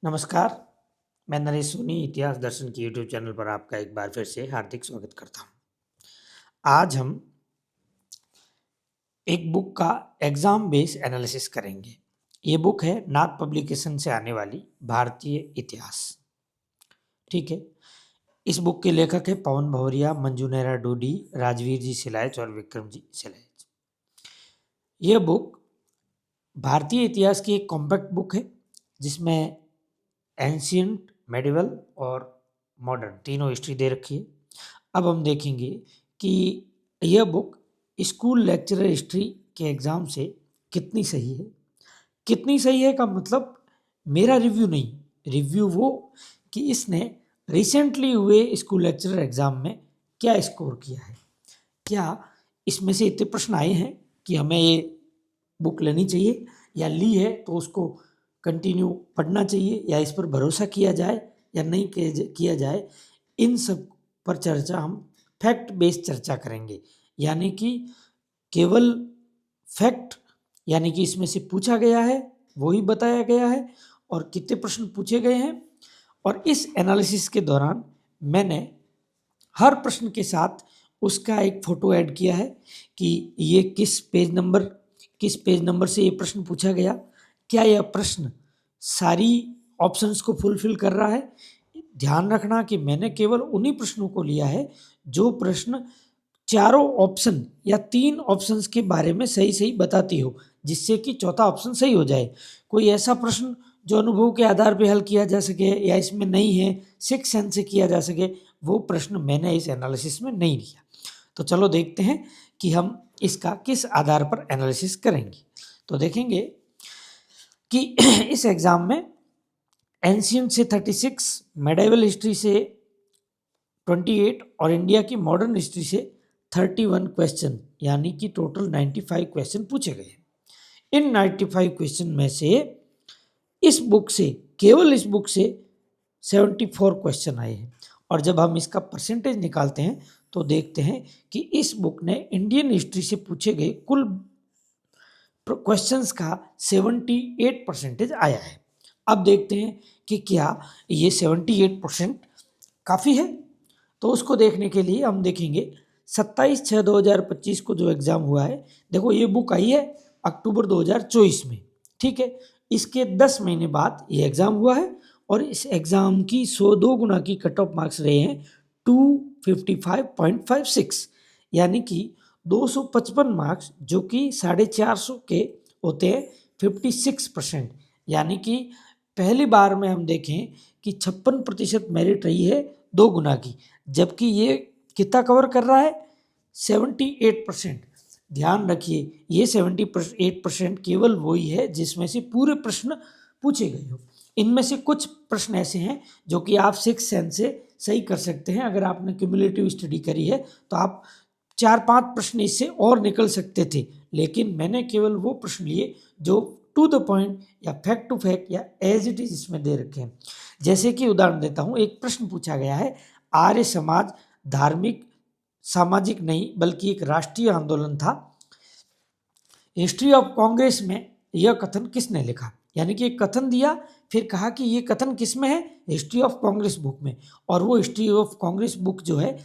नमस्कार, मैं नरेश सोनी इतिहास दर्शन के यूट्यूब चैनल पर आपका एक बार फिर से हार्दिक स्वागत करता हूँ। आज हम एक बुक का एग्जाम बेस एनालिसिस करेंगे। ये बुक है नाथ पब्लिकेशन से आने वाली भारतीय इतिहास। ठीक है, इस बुक के लेखक है पवन भवरिया, मंजू नेहरा डोडी, राजवीर जी सिलायच और विक्रम जी सिलायच। यह बुक भारतीय इतिहास की एक कॉम्पैक्ट बुक है जिसमें एंशियंट, मेडिवल और मॉडर्न तीनों हिस्ट्री दे रखी है। अब हम देखेंगे कि यह बुक स्कूल लेक्चरर हिस्ट्री के एग्ज़ाम से कितनी सही है। कितनी सही है का मतलब मेरा रिव्यू नहीं, रिव्यू वो कि इसने रिसेंटली हुए स्कूल लेक्चरर एग्ज़ाम में क्या स्कोर किया है। क्या इसमें से इतने प्रश्न आए हैं कि हमें ये बुक लेनी चाहिए, या ली है तो उसको कंटिन्यू पढ़ना चाहिए, या इस पर भरोसा किया जाए या नहीं किया जाए। इन सब पर चर्चा हम फैक्ट बेस्ड चर्चा करेंगे, यानी कि केवल फैक्ट, यानी कि इसमें से पूछा गया है वो ही बताया गया है और कितने प्रश्न पूछे गए हैं। और इस एनालिसिस के दौरान मैंने हर प्रश्न के साथ उसका एक फ़ोटो ऐड किया है कि ये किस पेज नंबर से ये प्रश्न पूछा गया, क्या यह प्रश्न सारी ऑप्शंस को फुलफिल कर रहा है। ध्यान रखना कि मैंने केवल उन्हीं प्रश्नों को लिया है जो प्रश्न चारों ऑप्शन या 3 ऑप्शंस के बारे में सही सही बताती हो, जिससे कि चौथा ऑप्शन सही हो जाए। कोई ऐसा प्रश्न जो अनुभव के आधार पर हल किया जा सके या इसमें नहीं है, सिक्स सेंस से किया जा सके, वो प्रश्न मैंने इस एनालिसिस में नहीं लिया। तो चलो देखते हैं कि हम इसका किस आधार पर एनालिसिस करेंगे। तो देखेंगे कि इस एग्ज़ाम में एंशियंट से 36, मेडिवल हिस्ट्री से 28 और इंडिया की मॉडर्न हिस्ट्री से 31 क्वेश्चन, यानी कि टोटल 95 क्वेश्चन पूछे गए। इन 95 क्वेश्चन में से केवल इस बुक से 74 क्वेश्चन आए हैं। और जब हम इसका परसेंटेज निकालते हैं तो देखते हैं कि इस बुक ने इंडियन हिस्ट्री से पूछे गए कुल क्वेश्चंस का 78% आया है। अब देखते हैं कि क्या ये 78% काफ़ी है। तो उसको देखने के लिए हम देखेंगे 27/6/2025 को जो एग्ज़ाम हुआ है। देखो ये बुक आई है अक्टूबर 2024 में, ठीक है। इसके 10 महीने बाद ये एग्ज़ाम हुआ है और इस एग्ज़ाम की 102 गुना की कट ऑफ मार्क्स रहे हैं 255.56, यानी कि 255 मार्क्स, जो कि 450 के होते हैं 56%। यानी कि पहली बार में हम देखें कि 56% मेरिट रही है 2 गुना की, जबकि ये कितना कवर कर रहा है 78%। ध्यान रखिए ये 78% केवल वही है जिसमें से पूरे प्रश्न पूछे गए हो। इनमें से कुछ प्रश्न ऐसे हैं जो कि आप सिक्स सेंस से सही कर सकते हैं। अगर आपने क्यूमुलेटिव स्टडी करी है तो आप 4-5 प्रश्न इससे और निकल सकते थे, लेकिन मैंने केवल वो प्रश्न लिए जो टू द पॉइंट या फैक्ट टू फैक्ट या एज इट इज इसमें दे रखे हैं। जैसे कि उदाहरण देता हूँ, एक प्रश्न पूछा गया है, आर्य समाज धार्मिक सामाजिक नहीं बल्कि एक राष्ट्रीय आंदोलन था। हिस्ट्री ऑफ कांग्रेस में यह कथन किसने लिखा। यानी कि एक कथन दिया, फिर कहा कि ये कथन किस में है, हिस्ट्री ऑफ कांग्रेस बुक में। और वो हिस्ट्री ऑफ कांग्रेस बुक जो है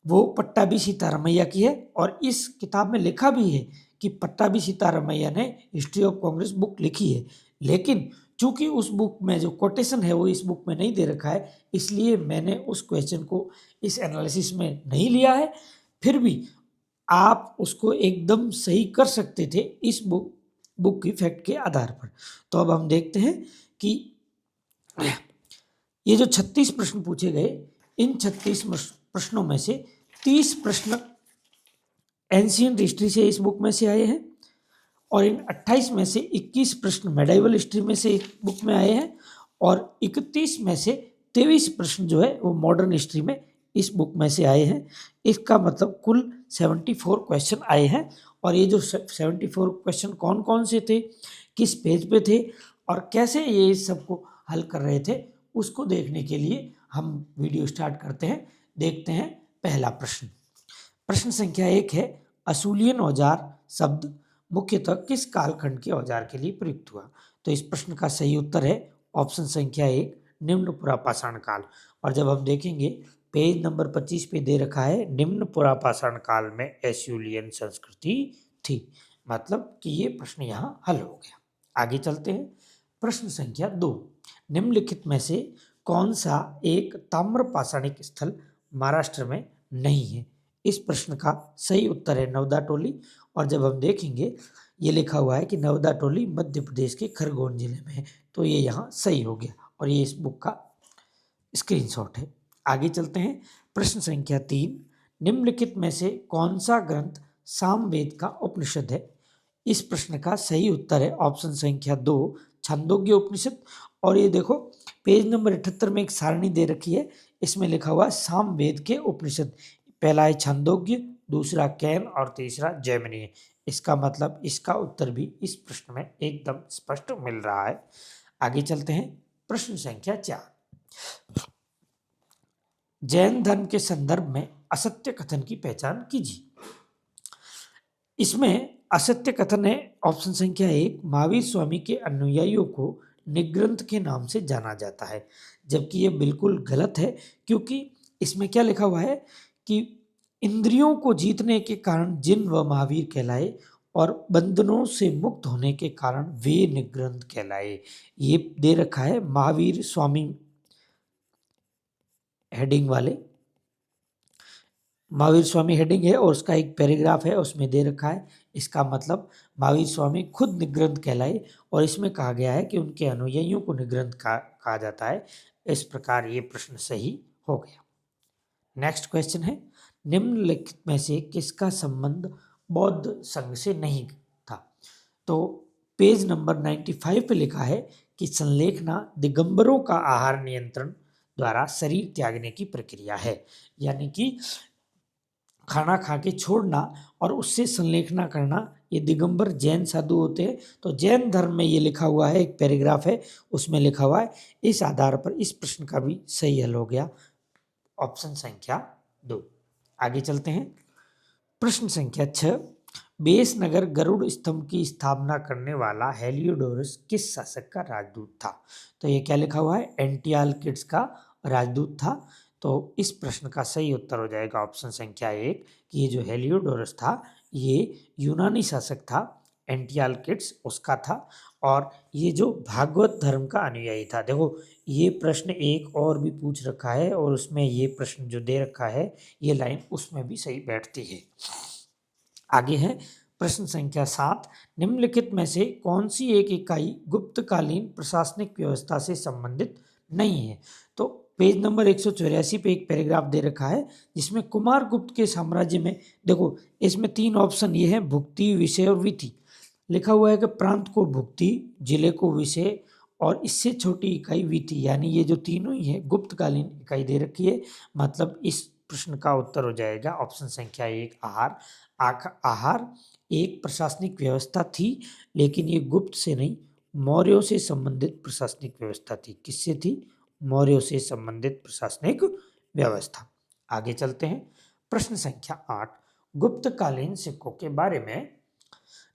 वो पट्टाभी सीतारामैया की है, और इस किताब में लिखा भी है कि पट्टाभी सीतारामैया ने हिस्ट्री ऑफ कांग्रेस बुक लिखी है। लेकिन चूंकि उस बुक में जो कोटेशन है वो इस बुक में नहीं दे रखा है, इसलिए मैंने उस क्वेश्चन को इस एनालिसिस में नहीं लिया है। फिर भी आप उसको एकदम सही कर सकते थे इस बुक की फैक्ट के आधार पर। तो अब हम देखते हैं कि ये जो 36 प्रश्न पूछे गए, इन 36 प्रश्नों में से 30 प्रश्न एंशियंट हिस्ट्री से इस बुक में से आए हैं, और इन 28 में से 21 प्रश्न मेडिवल हिस्ट्री में से इस बुक में आए हैं, और 31 में से 23 प्रश्न जो है वो मॉडर्न हिस्ट्री में इस बुक में से आए हैं। इसका मतलब कुल 74 क्वेश्चन आए हैं। और ये जो 74 क्वेश्चन कौन कौन से थे, किस पेज पे थे और कैसे ये इस सबको हल कर रहे थे, उसको देखने के लिए हम वीडियो स्टार्ट करते हैं। देखते हैं पहला प्रश्न। प्रश्न संख्या 1 है, असूलियन औजार शब्द मुख्यतः किस कालखंड के औजार के लिए प्रयुक्त हुआ। तो इस प्रश्न का सही उत्तर है ऑप्शन संख्या 1 निम्न पुरापाषाण काल। और जब हम देखेंगे पेज नंबर 25 पे दे रखा है निम्न पुरापाषाण काल में एस्यूलियन संस्कृति थी, मतलब कि ये प्रश्न यहाँ हल हो गया। आगे चलते हैं। प्रश्न संख्या 2, निम्नलिखित में से कौन सा एक ताम्र पाषाणिक स्थल महाराष्ट्र में नहीं है? इस प्रश्न का सही उत्तर है नवदा टोली। और जब हम देखेंगे ये लिखा हुआ है कि नवदा टोली मध्य प्रदेश के खरगोन जिले में है, तो ये यहाँ सही हो गया और ये इस बुक का स्क्रीनशॉट है। आगे चलते हैं। प्रश्न संख्या 3, निम्नलिखित में से कौन सा ग्रंथ सामवेद का उपनिषद है? इस प्रश्न का सही उत्तर है ऑप्शन संख्या 2 छांदोग्य उपनिषद। और ये देखो पेज नंबर 78 में एक सारणी दे रखी है, इसमें लिखा हुआ है सामवेद के उपनिषद। पहला है छांदोग्य, दूसरा कैन और तीसरा जैमिनी है। इसका मतलब इसका उत्तर भी इस प्रश्न में एकदम स्पष्ट मिल रहा है। आगे चलते हैं। प्रश्न संख्या 4, जैन धर्म के संदर्भ में असत्य कथन की पहचान कीजिए। इसमें असत्य कथन है ऑप्शन संख्या 1 महावीर स्वामी के अनुयायियों को निग्रंथ के नाम से जाना जाता है, जबकि ये बिल्कुल गलत है, क्योंकि इसमें क्या लिखा हुआ है कि इंद्रियों को जीतने के कारण जिन व महावीर कहलाए और बंधनों से मुक्त होने के कारण वे निग्रंथ कहलाए। ये दे रखा है महावीर स्वामी हेडिंग वाले, महावीर स्वामी हेडिंग है और उसका एक पैराग्राफ है उसमें दे रखा है। इसका मतलब महावीर स्वामी खुद निग्रंथ कहलाए और इसमें कहा गया है कि उनके अनुयायियों को निग्रंथ कहा जाता है। इस प्रकार ये प्रश्न सही हो गया। नेक्स्ट क्वेश्चन है, निम्नलिखित में से किसका संबंध बौद्ध संघ से नहीं था? तो पेज नंबर 95 पे लिखा है कि संलेखना दिगंबरों का आहार नियंत्रण द्वारा शरीर त्यागने की प्रक्रिया है, यानी कि खाना खा के छोड़ना और उससे संलेखना करना, ये दिगंबर जैन साधु होते हैं। तो जैन धर्म में ये लिखा हुआ है, एक पैराग्राफ है उसमें लिखा हुआ है। इस आधार पर इस प्रश्न का भी सही हल हो गया ऑप्शन संख्या 2। आगे चलते हैं। प्रश्न संख्या 6, बेस नगर गरुड़ स्तंभ की स्थापना करने वाला हेलियोडोरस किस शासक का राजदूत था? तो ये क्या लिखा हुआ है, एंटियालकिड्स का राजदूत था। तो इस प्रश्न का सही उत्तर हो जाएगा ऑप्शन संख्या 1 कि ये जो हेलियोडोरस था ये यूनानी शासक था, एंटियालकिड्स उसका था और ये जो भागवत धर्म का अनुयायी था। देखो ये प्रश्न एक और भी पूछ रखा है और उसमें ये प्रश्न जो दे रखा है ये लाइन उसमें भी सही बैठती है। आगे है प्रश्न संख्या 7, निम्नलिखित में से कौन सी एक इकाई गुप्तकालीन प्रशासनिक व्यवस्था से संबंधित नहीं है? तो पेज नंबर 184 पे एक पैराग्राफ दे रखा है जिसमें कुमार गुप्त के साम्राज्य में, देखो इसमें 3 ऑप्शन ये हैं, भुक्ति, विषय और विधि। लिखा हुआ है कि प्रांत को भुक्ति, जिले को विषय और इससे छोटी इकाई विधि, यानी ये जो तीनों ही है गुप्तकालीन इकाई दे रखी है। मतलब इस प्रश्न का उत्तर हो जाएगा ऑप्शन संख्या 1 आहार। आहार एक प्रशासनिक व्यवस्था थी, लेकिन ये गुप्त से नहीं मौर्यों से संबंधित प्रशासनिक व्यवस्था थी। किससे थी? मौर्यों से संबंधित प्रशासनिक व्यवस्था। आगे चलते हैं। प्रश्न संख्या 8, गुप्तकालीन सिक्कों के बारे में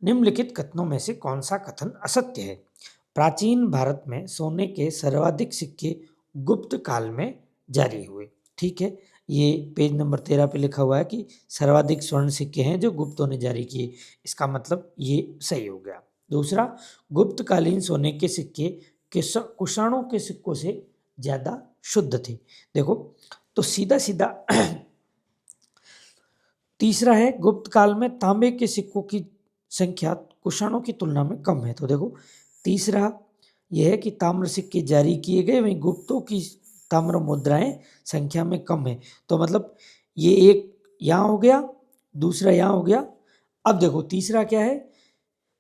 निम्नलिखित कथनों में से कौन सा कथन असत्य है? प्राचीन भारत में सोने के सर्वाधिक सिक्के गुप्त काल में जारी हुए। ठीक है, ये पेज नंबर 13 पे लिखा हुआ है कि सर्वाधिक स्वर्ण सिक्के हैं जो गुप्तों ने जारी किए। इसका मतलब ये सही हो गया। दूसरा, गुप्तकालीन सोने के सिक्के कुषाणों के सिक्कों से ज़्यादा शुद्ध थे। देखो तो सीधा सीधा तीसरा है, गुप्त काल में तांबे के सिक्कों की संख्या कुषाणों की तुलना में कम है। तो देखो तीसरा यह है कि ताम्र सिक्के जारी किए गए, वहीं गुप्तों की ताम्र मुद्राएं संख्या में कम है। तो मतलब ये एक यहाँ हो गया, दूसरा यहाँ हो गया। अब देखो तीसरा क्या है,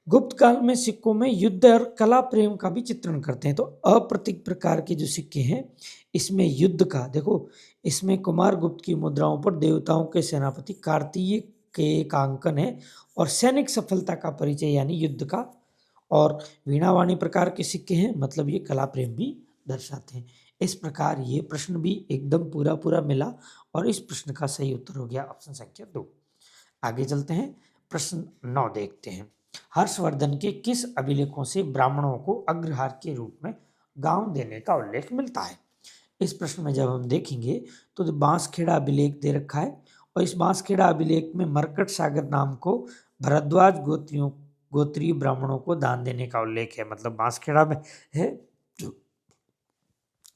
गुप्त काल में सिक्कों में युद्ध और कला प्रेम का भी चित्रण करते हैं। तो अप्रतीक प्रकार के जो सिक्के हैं इसमें युद्ध का, देखो इसमें कुमार गुप्त की मुद्राओं पर देवताओं के सेनापति कार्तिकेय के एक अंकन है और सैनिक सफलता का परिचय यानी युद्ध का। और वीणावाणी प्रकार के सिक्के हैं, मतलब ये कला प्रेम भी दर्शाते हैं। इस प्रकार ये प्रश्न भी एकदम पूरा पूरा मिला और इस प्रश्न का सही उत्तर हो गया ऑप्शन संख्या 2। आगे चलते हैं, प्रश्न 9 देखते हैं। हर्षवर्धन के किस अभिलेखों से ब्राह्मणों को अग्रहार के रूप में गांव देने का उल्लेख मिलता है। इस प्रश्न में जब हम देखेंगे तो बांसखेड़ा अभिलेख दे रखा है और इस बांसखेड़ा अभिलेख में मरकट सागर नाम को भरद्वाज गोत्रीय ब्राह्मणों को दान देने का उल्लेख है, मतलब बांसखेड़ा में है।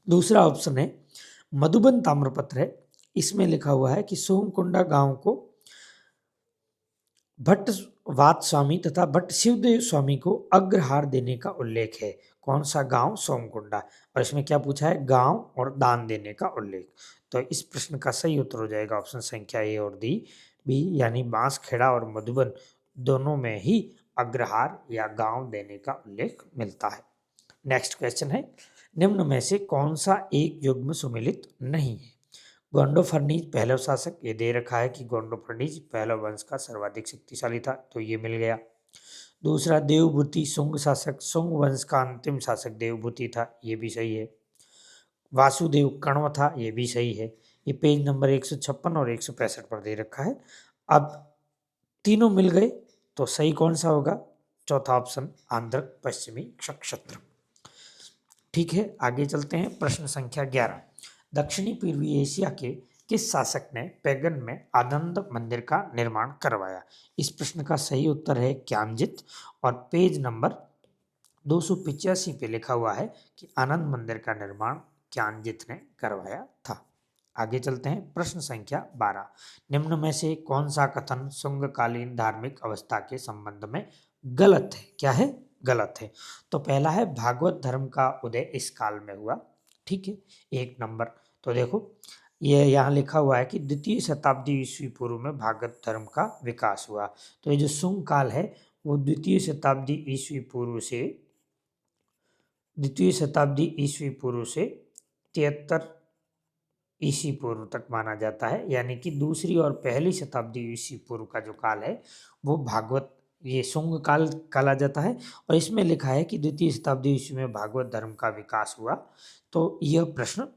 दूसरा ऑप्शन है मधुबन ताम्रपत्र है, इसमें लिखा हुआ है कि सोमकुंडा गांव को भट्ट वात स्वामी तथा भट्ट शिवदेव स्वामी को अग्रहार देने का उल्लेख है। कौन सा गांव? सोमकुंडा। और इसमें क्या पूछा है? गांव और दान देने का उल्लेख। तो इस प्रश्न का सही उत्तर हो जाएगा ऑप्शन संख्या ए और डी बी, यानी बांसखेड़ा और मधुबन दोनों में ही अग्रहार या गांव देने का उल्लेख मिलता है। नेक्स्ट क्वेश्चन है, निम्न में से कौन सा एक युग्म सुमेलित नहीं है? गोंडो फर्नीज पहला शासक, ये दे रखा है कि गोंडो फर्नीज पहला वंश का सर्वाधिक शक्तिशाली था, तो ये मिल गया। दूसरा देवभूति शुंग शासक, शुंग वंश का अंतिम शासक देवभूति था, ये भी सही है। वासुदेव कण्व था, ये भी सही है। ये पेज नंबर 156 और 165 पर दे रखा है। अब तीनों मिल गए तो सही कौन सा होगा? चौथा ऑप्शन आंध्र पश्चिमी क्षत्र। ठीक है, आगे चलते हैं। प्रश्न संख्या 11, दक्षिणी पूर्वी एशिया के किस शासक ने पैगन में आनंद मंदिर का निर्माण करवाया? इस प्रश्न का सही उत्तर है क्यामजित और पेज नंबर 285 पे लिखा हुआ है कि आनंद मंदिर का निर्माण क्यामजित ने करवाया था। आगे चलते हैं। प्रश्न संख्या 12, निम्न में से कौन सा कथन शुंगकालीन धार्मिक अवस्था के संबंध में गलत है? क्या है? गलत है। तो पहला है भागवत धर्म का उदय इस काल में हुआ। ठीक है, एक नंबर। तो देखो ये यहाँ लिखा हुआ है कि द्वितीय शताब्दी ईस्वी पूर्व में भागवत धर्म का विकास हुआ। तो ये जो शुंग काल है वो द्वितीय शताब्दी ईस्वी पूर्व से 73 ईस्वी पूर्व तक माना जाता है, यानी कि दूसरी और पहली शताब्दी ईस्वी पूर्व का जो काल है वो भागवत ये शुंग काल कहा जाता है। और इसमें लिखा है कि द्वितीय शताब्दी ईस्वी में भागवत धर्म का विकास हुआ। तो यह प्रश्न,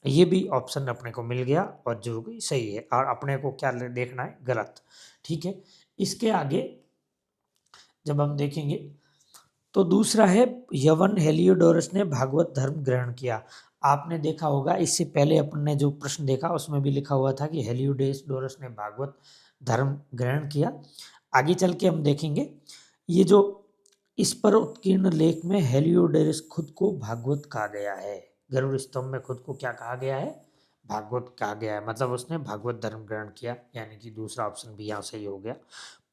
ये भी ऑप्शन अपने को मिल गया और जो कि सही है, और अपने को क्या देखना है? गलत। ठीक है, इसके आगे जब हम देखेंगे तो दूसरा है यवन हेलियोडोरस ने भागवत धर्म ग्रहण किया। आपने देखा होगा इससे पहले अपन ने जो प्रश्न देखा उसमें भी लिखा हुआ था कि हेलियोडोरस ने भागवत धर्म ग्रहण किया। आगे चल के हम देखेंगे ये जो इस पर उत्कीर्ण लेख में हेलियोडोरस खुद को भागवत कहा गया है। गरुड़ स्तंभ में खुद को क्या कहा गया है? भागवत कहा गया है, मतलब उसने भागवत धर्म ग्रहण किया, यानी कि दूसरा ऑप्शन भी यहाँ सही हो गया।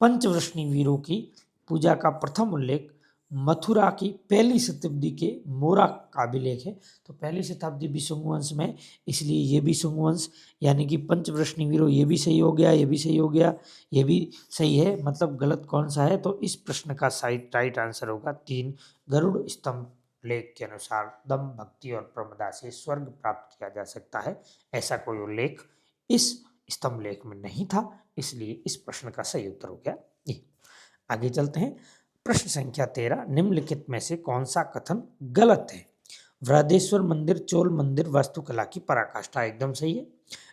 पंचवृष्णि वीरों की पूजा का प्रथम उल्लेख मथुरा की पहली शताब्दी के मोरा का अभिलेख है। तो पहली शताब्दी भी शुंग वंश में, इसलिए ये भी शुंग वंश, यानी कि पंचवृष्णि वीरों, ये भी सही हो गया, ये भी सही हो गया, ये भी सही है। मतलब गलत कौन सा है? तो इस प्रश्न का सही राइट आंसर होगा 3, गरुड़ स्तंभ लेख के अनुसार दम, भक्ति और प्रमदा से स्वर्ग प्राप्त किया जा सकता है, ऐसा कोई उल्लेख इस स्तंभ लेख में नहीं था, इसलिए इस प्रश्न का सही उत्तर हो गया ये। आगे चलते हैं। प्रश्न संख्या 13, निम्नलिखित में से कौन सा कथन गलत है? बृहदेश्वर मंदिर चोल मंदिर वास्तुकला की पराकाष्ठा, एकदम सही है।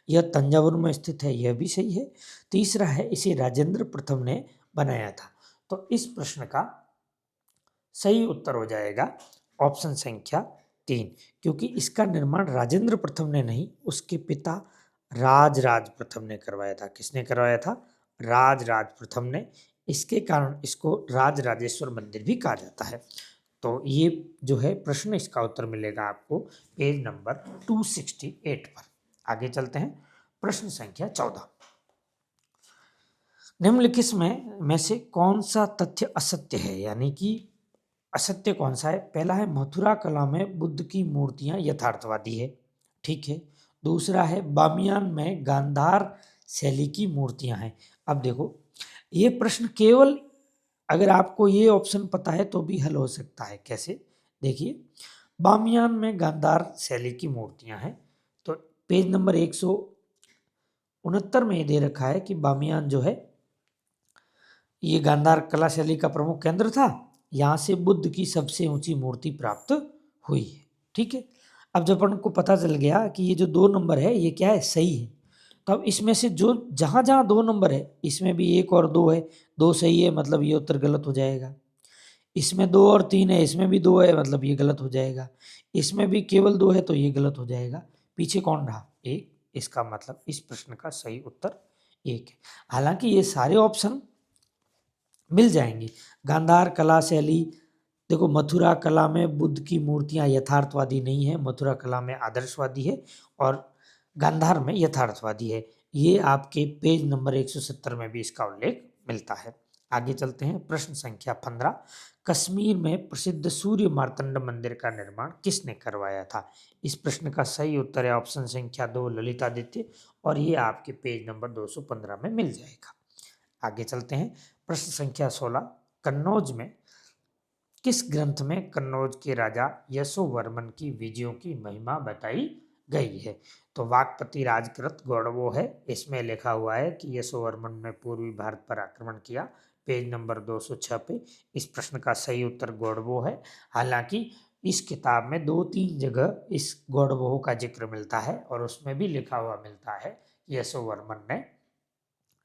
यह तंजावुर में स्थित है, यह भी सही है। तीसरा है इसे राजेंद्र प्रथम ने बनाया था। तो इस प्रश्न का सही उत्तर हो जाएगा ऑप्शन संख्या 3, क्योंकि इसका निर्माण राजेंद्र प्रथम ने नहीं, उसके पिता राजराज प्रथम ने करवाया था। किसने करवाया था? राजराज प्रथम ने। इसके कारण इसको राजराजेश्वर मंदिर भी कहा जाता है। तो ये जो है प्रश्न, इसका उत्तर मिलेगा आपको पेज नंबर 268 पर। आगे चलते हैं। प्रश्न संख्या 14, निम्नलिखित में से कौन सा तथ्य असत्य है? यानी कि असत्य कौन सा है? पहला है मथुरा कला में बुद्ध की मूर्तियां यथार्थवादी है। ठीक है। दूसरा है बामियान में गांधार शैली की मूर्तियां हैं। अब देखो ये प्रश्न केवल अगर आपको ये ऑप्शन पता है तो भी हल हो सकता है। कैसे? देखिए, बामियान में गांधार शैली की मूर्तियां हैं, तो पेज नंबर 169 में ये दे रखा है कि बामियान जो है ये गांधार कला शैली का प्रमुख केंद्र था, यहाँ से बुद्ध की सबसे ऊंची मूर्ति प्राप्त हुई है। ठीक है। अब जब अपन को पता चल गया कि ये जो 2 नंबर है ये क्या है? सही है, तो अब इसमें से जो जहाँ जहाँ 2 नंबर है इसमें भी 1 और 2 है, 2 सही है, मतलब ये उत्तर गलत हो जाएगा। इसमें 2 और 3 है, इसमें भी 2 है, मतलब ये गलत हो जाएगा। इसमें भी केवल 2 है तो ये गलत हो जाएगा। पीछे कौन रहा? 1। इसका मतलब इस प्रश्न का सही उत्तर 1 है। हालांकि ये सारे ऑप्शन मिल जाएंगे। गांधार कला शैली, देखो मथुरा कला में बुद्ध की मूर्तियां यथार्थवादी नहीं है, मथुरा कला में आदर्शवादी है और गांधार में यथार्थवादी है। ये आपके पेज नंबर 170 में भी इसका उल्लेख मिलता है। आगे चलते हैं, प्रश्न संख्या 15। कश्मीर में प्रसिद्ध सूर्य मार्तंड मंदिर का निर्माण किसने करवाया था? इस प्रश्न का सही उत्तर है ऑप्शन संख्या 2 ललितादित्य, और ये आपके पेज नंबर 215 में मिल जाएगा। आगे चलते हैं, प्रश्न संख्या 16। कन्नौज में किस ग्रंथ में कन्नौज के राजा यशोवर्मन की विजयों की महिमा बताई गई है? तो वाकपति राजकृत गौड़वो है, इसमें लिखा हुआ है कि यशोवर्मन ने पूर्वी भारत पर आक्रमण किया, पेज नंबर 206 पे। इस प्रश्न का सही उत्तर गौड़वो है। हालांकि इस किताब में 2-3 जगह इस गौड़वो का जिक्र मिलता है और उसमें भी लिखा हुआ मिलता है कि यशोवर्मन ने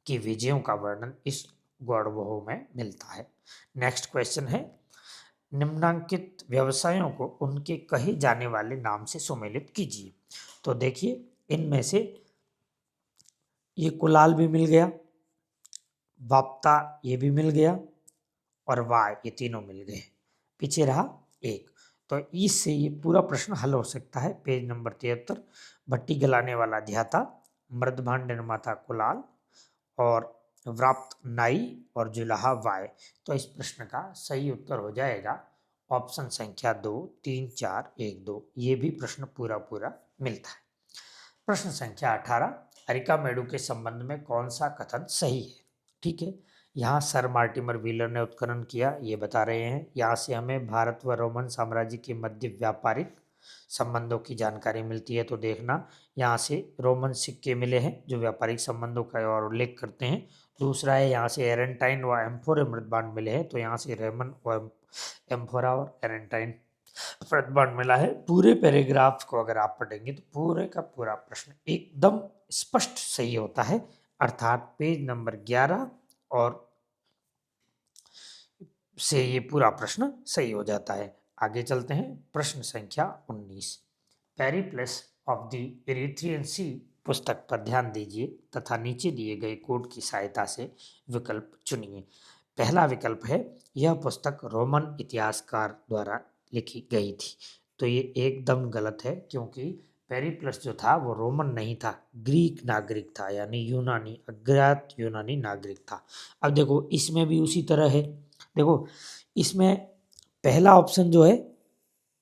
की विजयों का वर्णन इस गौड़वो में मिलता है। नेक्स्ट क्वेश्चन है, निम्नांकित व्यवसायों को उनके कहे जाने वाले नाम से सुमेलित कीजिए। तो देखिए, इनमें से ये कुलाल भी मिल गया, वाप्ता ये भी मिल गया और वाय ये तीनों मिल गए। पीछे रहा एक, तो इससे ये पूरा प्रश्न हल हो सकता है। Page number 73। भट्टी गलाने वाला ध्याता, मृदभांड निर्माता कुलाल और व्राप्त नाई और जुलाहा वाय। तो इस प्रश्न का सही उत्तर हो जाएगा ऑप्शन संख्या 2, 3, 4, 1, 2। ये भी प्रश्न पूरा पूरा मिलता है। प्रश्न संख्या 18। अरिका मेडू के संबंध में कौन सा कथन सही है? ठीक है, यहाँ सर मार्टिमर व्हीलर ने उत्खनन किया, ये बता रहे हैं। यहाँ से हमें भारत व रोमन साम्राज्य के मध्य व्यापारिक संबंधों की जानकारी मिलती है, तो देखना यहाँ से रोमन सिक्के मिले हैं जो व्यापारिक संबंधों का और उल्लेख करते हैं। दूसरा है यहाँ से एरेंटाइन व एम्फोर मृदबांड मिले हैं, तो यहाँ से रेमन व एम्फोरा और एरेंटाइन मृदबांड मिला है। पूरे पैराग्राफ को अगर आप पढ़ेंगे तो पूरे का पूरा प्रश्न एकदम स्पष्ट सही होता है, अर्थात पेज नंबर 11 और से ये पूरा प्रश्न सही हो जाता है। आगे चलते हैं, प्रश्न संख्या 19। पेरिप्लस ऑफ द इरिथ्रियन सी पुस्तक पर ध्यान दीजिए तथा नीचे दिए गए कोड की सहायता से विकल्प चुनिए। पहला विकल्प है, यह पुस्तक रोमन इतिहासकार द्वारा लिखी गई थी। तो ये एकदम गलत है, क्योंकि पेरिप्लस जो था वो रोमन नहीं था, ग्रीक नागरिक था, यानी यूनानी, अज्ञात यूनानी नागरिक था। अब देखो इसमें भी उसी तरह है। देखो इसमें पहला ऑप्शन जो है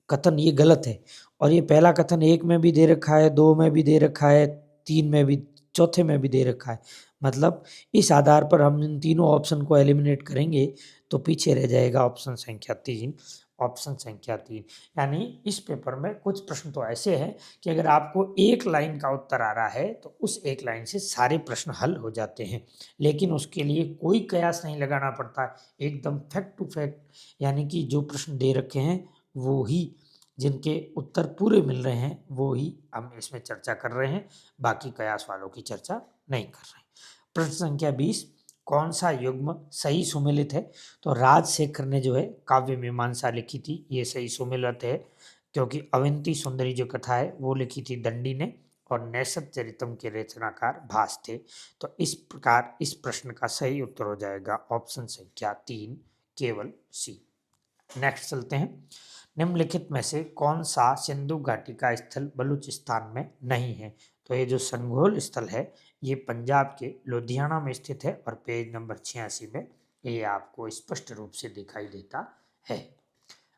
कथन ये गलत है, और ये पहला कथन 1 में भी दे रखा है, 2 में भी दे रखा है, 3 में भी, चौथे में भी दे रखा है। मतलब इस आधार पर हम इन तीनों ऑप्शन को एलिमिनेट करेंगे तो पीछे रह जाएगा ऑप्शन संख्या 3। ऑप्शन संख्या 3, यानी इस पेपर में कुछ प्रश्न तो ऐसे हैं कि अगर आपको एक लाइन का उत्तर आ रहा है तो उस एक लाइन से सारे प्रश्न हल हो जाते हैं, लेकिन उसके लिए कोई कयास नहीं लगाना पड़ता, एकदम फैक्ट टू फैक्ट, यानी कि जो प्रश्न दे रखे हैं वो ही, जिनके उत्तर पूरे मिल रहे हैं वो ही हम इसमें चर्चा कर रहे हैं, बाकी कयास वालों की चर्चा नहीं कर रहे हैं। प्रश्न संख्या 20। कौन सा युग्म सही सुमेलित है? तो राजशेखर ने जो है काव्य मीमांसा लिखी थी, ये सही सुमेलित है, क्योंकि अवंती सुंदरी जो कथा है वो लिखी थी दंडी ने, और नैषध चरितम के रचनाकार भास थे। तो इस प्रकार इस प्रश्न का सही उत्तर हो जाएगा ऑप्शन संख्या 3, केवल सी। नेक्स्ट चलते हैं, निम्नलिखित में से कौन सा सिंधु घाटी का स्थल बलूचिस्तान में नहीं है? तो ये जो संघोल स्थल है ये पंजाब के लुधियाना में स्थित है और पेज नंबर 86 में ये आपको स्पष्ट रूप से दिखाई देता है।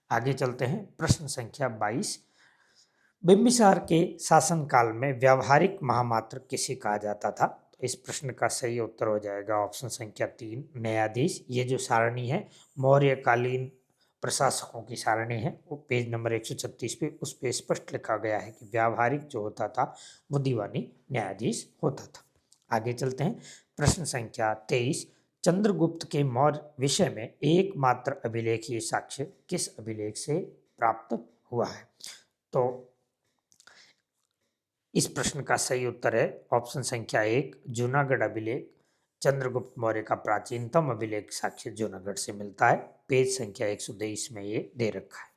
आगे चलते हैं, प्रश्न संख्या 22। बिंबिसार के शासनकाल में व्यावहारिक महामात्र किसे कहा जाता था? तो इस प्रश्न का सही उत्तर हो जाएगा ऑप्शन संख्या 3, न्यायाधीश। ये जो सारणी है मौर्यकालीन प्रशासकों की सारणी है, वो पेज नंबर 136 पे उस पे स्पष्ट लिखा गया है कि व्यावहारिक जो होता था वो दीवानी न्यायाधीश होता था। आगे चलते हैं, प्रश्न संख्या 23। चंद्रगुप्त के मौर्य विषय में एकमात्र अभिलेखीय साक्ष्य किस अभिलेख से प्राप्त हुआ है? तो इस प्रश्न का सही उत्तर है ऑप्शन संख्या 1, जूनागढ़ अभिलेख। चंद्रगुप्त मौर्य का प्राचीनतम अभिलेख साक्ष्य जूनागढ़ से मिलता है। पेज संख्या 123 में ये दे रखा है।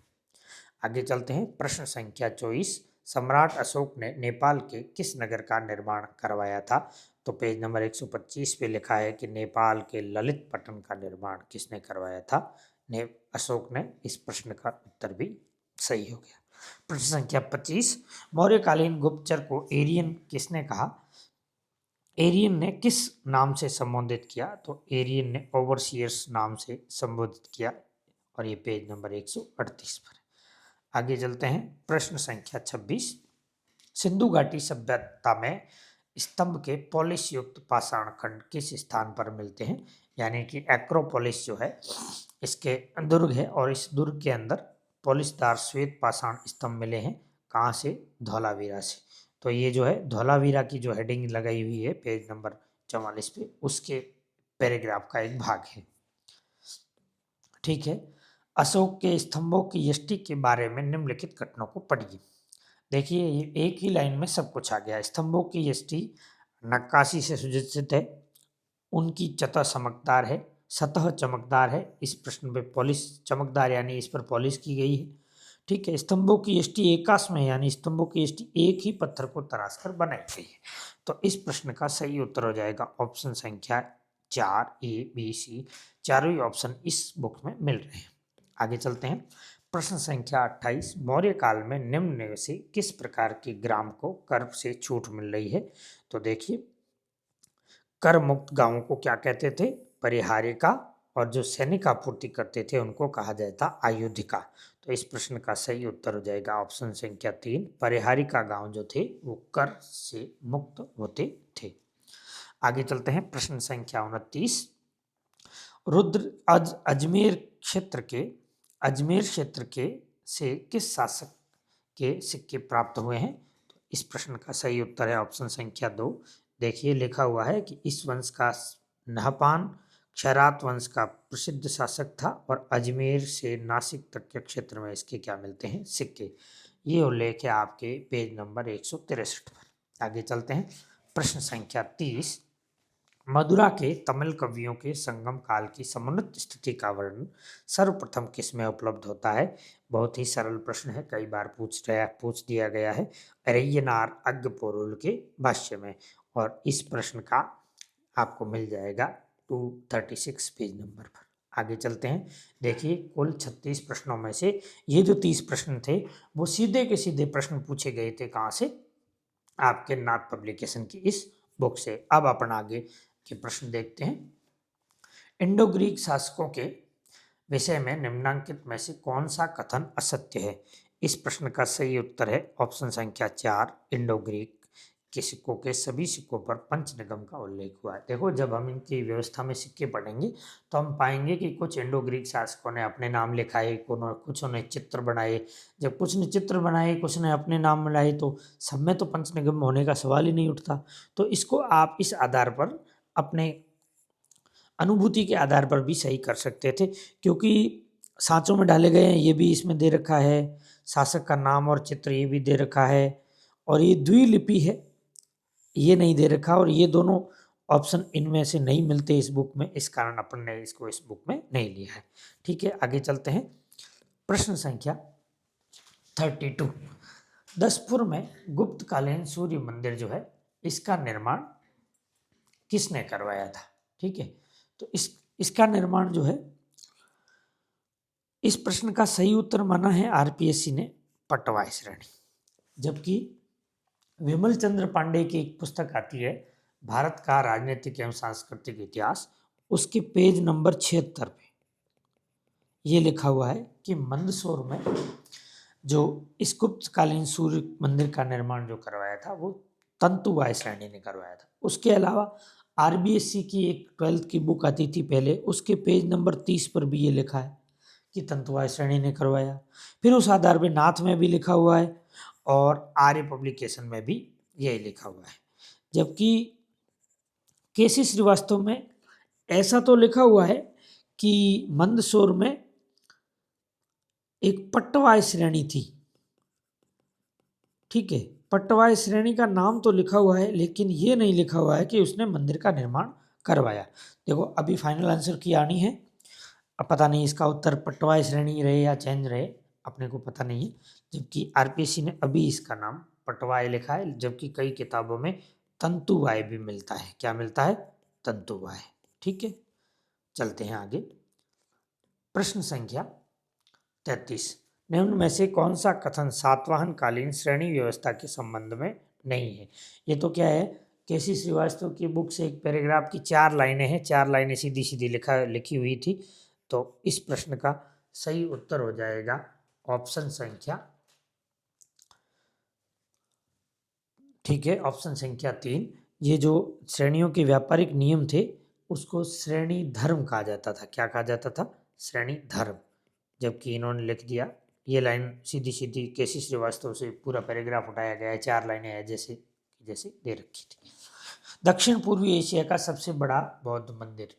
आगे चलते हैं। प्रश्न संख्या 24, सम्राट अशोक ने नेपाल के किस नगर का निर्माण करवाया था? तो पेज नंबर 125 पे लिखा है कि नेपाल के ललित पट्टन का निर्माण किसने करवाया था? ने अशोक ने। इस प्रश्न का उत्तर भी सही हो गया। प्रश्न संख्या 25, मौर्यकालीन गुप्तचर को एरियन किसने कहा? एरियन ने किस नाम से संबोधित किया? तो एरियन ने ओवरसियर्स नाम से संबोधित किया, और ये पेज नंबर 138 पर। आगे चलते हैं। प्रश्न संख्या 26, सिंधु घाटी सभ्यता में स्तंभ के पॉलिश युक्त पाषाण खंड किस स्थान पर मिलते हैं? यानी कि एक्रोपोलिस जो है इसके दुर्ग है, और इस दुर्ग के अंदर पॉलिशदार श्वेत पाषाण स्तंभ मिले हैं। कहाँ से? धौलावीरा से। तो ये जो है धौलावीरा की जो हेडिंग लगाई हुई है पेज नंबर 44 पे, उसके पैराग्राफ का एक भाग है। ठीक है। अशोक के स्तंभों की यष्टि के बारे में निम्नलिखित कथनों को पढ़िए। देखिए ये एक ही लाइन में सब कुछ आ गया। स्तंभों की यष्टि नक्काशी से सुसज्जित है, उनकी सतह चमकदार है। इस प्रश्न पे पॉलिश चमकदार यानी इस पर पॉलिश की गई है। ठीक है। स्तंभों की यष्टि एकाश में, यानी स्तंभों की यष्टि एक ही पत्थर को तराश कर बनाई गई है। तो इस प्रश्न का सही उत्तर हो जाएगा ऑप्शन संख्या 4, ए, बी, सी। चारों ही ऑप्शन इस बुक में मिल रहे हैं। आगे चलते हैं। प्रश्न संख्या 28, मौर्य काल में निम्न में से किस प्रकार के ग्राम को कर से छूट मिल रही है? तो देखिए, कर मुक्त गांवों को क्या कहते थे? परिहारिका। और जो सैनिक आपूर्ति करते थे उनको कहा जाता आयुधिका। तो इस प्रश्न का सही उत्तर हो जाएगा ऑप्शन संख्या 3, परिहारिका गांव जो थे वो कर से मुक्त होते थे। आगे चलते हैं। प्रश्न संख्या 29, रुद्र अजमेर क्षेत्र के से किस शासक के सिक्के प्राप्त हुए हैं? तो इस प्रश्न का सही उत्तर है ऑप्शन संख्या 2। देखिए लिखा हुआ है कि इस वंश का नहपान क्षरात वंश का प्रसिद्ध शासक था, और अजमेर से नासिक तक के क्षेत्र में इसके क्या मिलते हैं? सिक्के। ये उल्लेख है आपके पेज नंबर 163 पर। आगे चलते हैं। प्रश्न संख्या 30, मदुरा के तमिल कवियों के संगम काल की समुन्नत स्थिति का वर्णन सर्वप्रथम किसमें उपलब्ध होता है? बहुत ही सरल प्रश्न है, कई बार पूछ दिया गया है अरैयनार अग्गपोरुल के भाष्य में, और इस प्रश्न का आपको मिल जाएगा 236 पेज नंबर पर। आगे चलते हैं। देखिए कुल 36 प्रश्नों में से ये जो 30 प्रश्न थे वो सीधे के सीधे प्रश्न पूछे गए थे। कहाँ से? आपके नाथ पब्लिकेशन की इस बुक से। अब अपन आगे के प्रश्न देखते हैं। इंडो ग्रीक शासकों के विषय में निम्नांकित में से कौन सा कथन असत्य है? इस प्रश्न का सही उत्तर है ऑप्शन संख्या 4, इंडो ग्रीक के सिक्कों के सभी सिक्कों पर पंच निगम का उल्लेख हुआ है। देखो जब हम इनकी व्यवस्था में सिक्के पढ़ेंगे तो हम पाएंगे कि कुछ इंडो ग्रीक शासकों ने अपने नाम लिखाए, कुछ ने चित्र बनाए। जब कुछ ने चित्र बनाए, कुछ ने अपने नाम मिलाए, तो सब में तो पंच निगम होने का सवाल ही नहीं उठता। तो इसको आप इस आधार पर अपने अनुभूति के आधार पर भी सही कर सकते थे, क्योंकि सांचों में डाले गए हैं ये भी इसमें दे रखा है, शासक का नाम और चित्र ये भी दे रखा है, और ये द्विलिपि है ये नहीं दे रखा, और ये दोनों ऑप्शन इनमें से नहीं मिलते इस बुक में, इस कारण अपन ने इसको इस बुक में नहीं लिया है। ठीक है। आगे चलते हैं। प्रश्न संख्या 32, दसपुर में गुप्तकालीन सूर्य मंदिर जो है इसका निर्माण किसने करवाया था? ठीक है। तो इसका निर्माण जो है, इस प्रश्न का सही उत्तर माना है आरपीएससी ने पट्टवाई श्रेणी। जबकि विमल चंद्र पांडे की एक पुस्तक आती है भारत का राजनीतिक एवं सांस्कृतिक इतिहास, उसके पेज नंबर 76 पे ये लिखा हुआ है कि मंदसौर में जो इस गुप्तकालीन सूर्य मंदिर का निर्माण जो करवाया था वो तंतुबाई श्रेणी ने करवाया था। उसके अलावा आरबीएससी की एक 12th की बुक आती थी पहले, उसके पेज नंबर 30 पर भी ये लिखा है कि तंतुबाई श्रेणी ने करवाया। फिर उस आधार पर नाथ में भी लिखा हुआ है और आर्य पब्लिकेशन में भी यही लिखा हुआ है। जबकि केसी श्रीवास्तव में ऐसा तो लिखा हुआ है कि मंदसौर में एक पट्टवाई श्रेणी थी। ठीक है, पट्टवाई श्रेणी का नाम तो लिखा हुआ है, लेकिन ये नहीं लिखा हुआ है कि उसने मंदिर का निर्माण करवाया। देखो अभी फाइनल आंसर की आनी है, अब पता नहीं इसका उत्तर पटवाई श्रेणी रहे या चेंज रहे, अपने को पता नहीं है, जबकि आरपीएससी ने अभी इसका नाम पटवाई लिखा है, जबकि कई किताबों में तंतुवाय भी मिलता है। क्या मिलता है? तंतुवाय। ठीक है, चलते हैं आगे। प्रश्न संख्या 33, निम्न में से कौन सा कथन सातवाहन कालीन श्रेणी व्यवस्था के संबंध में नहीं है? ये तो क्या है, केसी श्रीवास्तव की बुक से एक पैराग्राफ की 4 लाइनें हैं, 4 लाइनें सीधी सीधी लिखी हुई थी। तो इस प्रश्न का सही उत्तर हो जाएगा ऑप्शन संख्या, ठीक है, ऑप्शन संख्या 3। ये जो श्रेणियों के व्यापारिक नियम थे उसको श्रेणी धर्म कहा जाता था। क्या कहा जाता था? श्रेणी धर्म। जबकि इन्होंने लिख दिया, ये लाइन सीधी सीधी केसी श्रीवास्तव से पूरा पैराग्राफ उठाया गया है, 4 लाइनें हैं जैसे जैसे दे रखी थी। दक्षिण पूर्वी एशिया का सबसे बड़ा बौद्ध मंदिर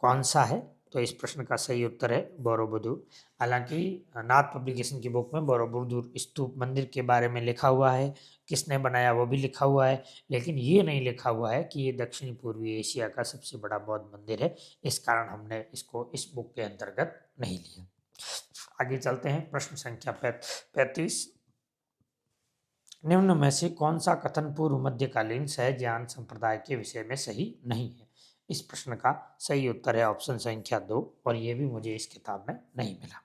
कौन सा है? तो इस प्रश्न का सही उत्तर है बोरोबुदुर। हालांकि नाथ पब्लिकेशन की बुक में बोरोबुदुर स्तूप मंदिर के बारे में लिखा हुआ है, किसने बनाया वो भी लिखा हुआ है, लेकिन ये नहीं लिखा हुआ है कि ये दक्षिण पूर्वी एशिया का सबसे बड़ा बौद्ध मंदिर है। इस कारण हमने इसको इस बुक के अंतर्गत नहीं लिया। आगे चलते हैं, प्रश्न संख्या 35, निम्न में से कौन सा कथन पूर्व मध्यकालीन सहज्ञान संप्रदाय के विषय में सही नहीं है? इस प्रश्न का सही उत्तर है ऑप्शन संख्या 2, और यह भी मुझे इस किताब में नहीं मिला।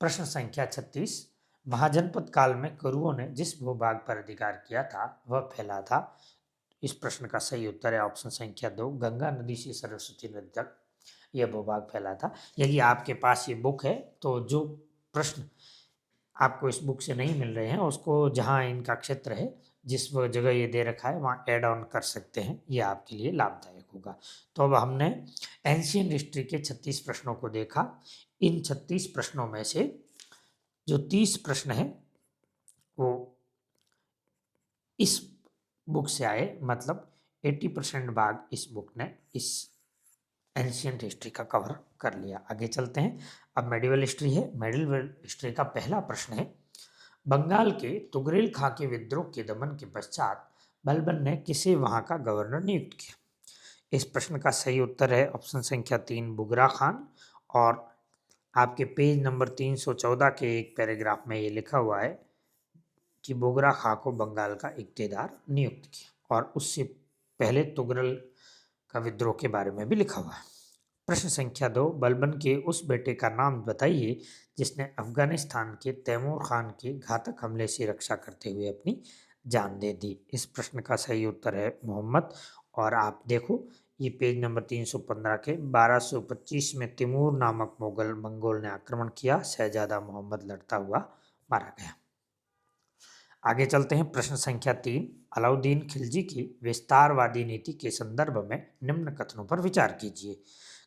प्रश्न संख्या 36, महाजनपद काल में कुरुओं ने जिस भूभाग पर अधिकार किया था वह फैला था। इस प्रश्न का सही उत्तर है ऑप्शन संख्या 2, गंगा नदी से सरस्वती नदी तक यह भूभाग फैला था। यदि आपके पास ये बुक है तो जो प्रश्न आपको इस बुक से नहीं मिल रहे हैं उसको, जहाँ इनका क्षेत्र है जिस वो जगह ये दे रखा है वहाँ ऐड ऑन कर सकते हैं, ये आपके लिए लाभदायक होगा। तो अब हमने एंशियंट हिस्ट्री के 36 प्रश्नों को देखा। इन 36 प्रश्नों में से जो 30 प्रश्न हैं वो इस बुक से आए, मतलब 80% भाग इस बुक ने इस एंशियंट हिस्ट्री का कवर कर लिया। आगे चलते हैं, अब मेडिवल हिस्ट्री है। मेडिवल हिस्ट्री का पहला प्रश्न है, बंगाल के तुगरेल खां के विद्रोह के दमन के पश्चात बलबन ने किसे वहां का गवर्नर नियुक्त किया? इस प्रश्न का सही उत्तर है ऑप्शन संख्या 3, बुगरा खान। और आपके पेज नंबर 314 के एक पैराग्राफ में ये लिखा हुआ है कि बुगरा खां को बंगाल का इक्तेदार नियुक्त किया, और उससे पहले तुगरल का विद्रोह के बारे में भी लिखा हुआ है। प्रश्न संख्या 2, बलबन के उस बेटे का नाम बताइए जिसने अफगानिस्तान के तैमूर खान के घातक हमले से रक्षा करते हुए अपनी जान दे दी। इस प्रश्न का सही उत्तर है मोहम्मद। और आप देखो, ये पेज नंबर 315 के 1225 में तिमूर नामक मंगोल ने आक्रमण किया, शहजादा मोहम्मद लड़ता हुआ मारा गया। आगे चलते हैं, प्रश्न संख्या 3, अलाउद्दीन खिलजी की विस्तारवादी नीति के संदर्भ में निम्न कथनों पर विचार कीजिए।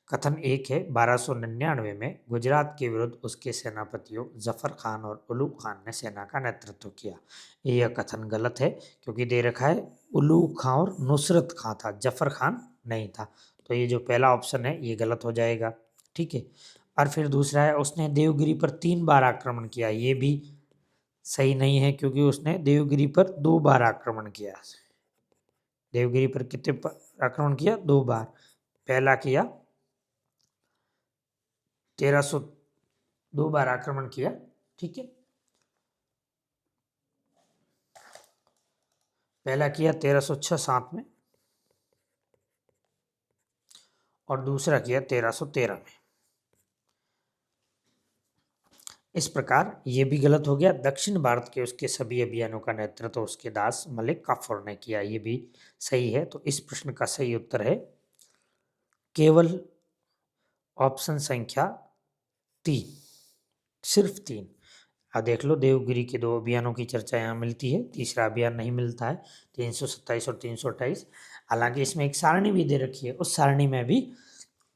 कथन 1 है, 1299 में गुजरात के विरुद्ध उसके सेनापतियों जफर खान और उलूग खान ने सेना का नेतृत्व किया। यह कथन गलत है, क्योंकि दे रखा है उलूग खान और नुसरत खान था, जफर खान नहीं था। तो ये जो पहला ऑप्शन है ये गलत हो जाएगा। ठीक है, और फिर दूसरा है, उसने देवगिरी पर 3 बार आक्रमण किया। ये भी सही नहीं है, क्योंकि उसने देवगिरी पर 2 बार आक्रमण किया। देवगिरी पर कितने आक्रमण किया? 2 बार। पहला किया 1300, 2 बार आक्रमण किया। ठीक है, पहला किया 1306-7 में, और दूसरा किया 1313 में। इस प्रकार ये भी गलत हो गया। दक्षिण भारत के उसके सभी अभियानों का नेतृत्व उसके दास मलिक काफूर ने किया, ये भी सही है। तो इस प्रश्न का सही उत्तर है केवल ऑप्शन संख्या 3, सिर्फ 3। अब देख लो, देवगिरी के 2 अभियानों की चर्चा यहाँ मिलती है, तीसरा अभियान नहीं मिलता है, 327 और 328। हालांकि इसमें एक सारणी भी दे रखी है, उस सारणी में भी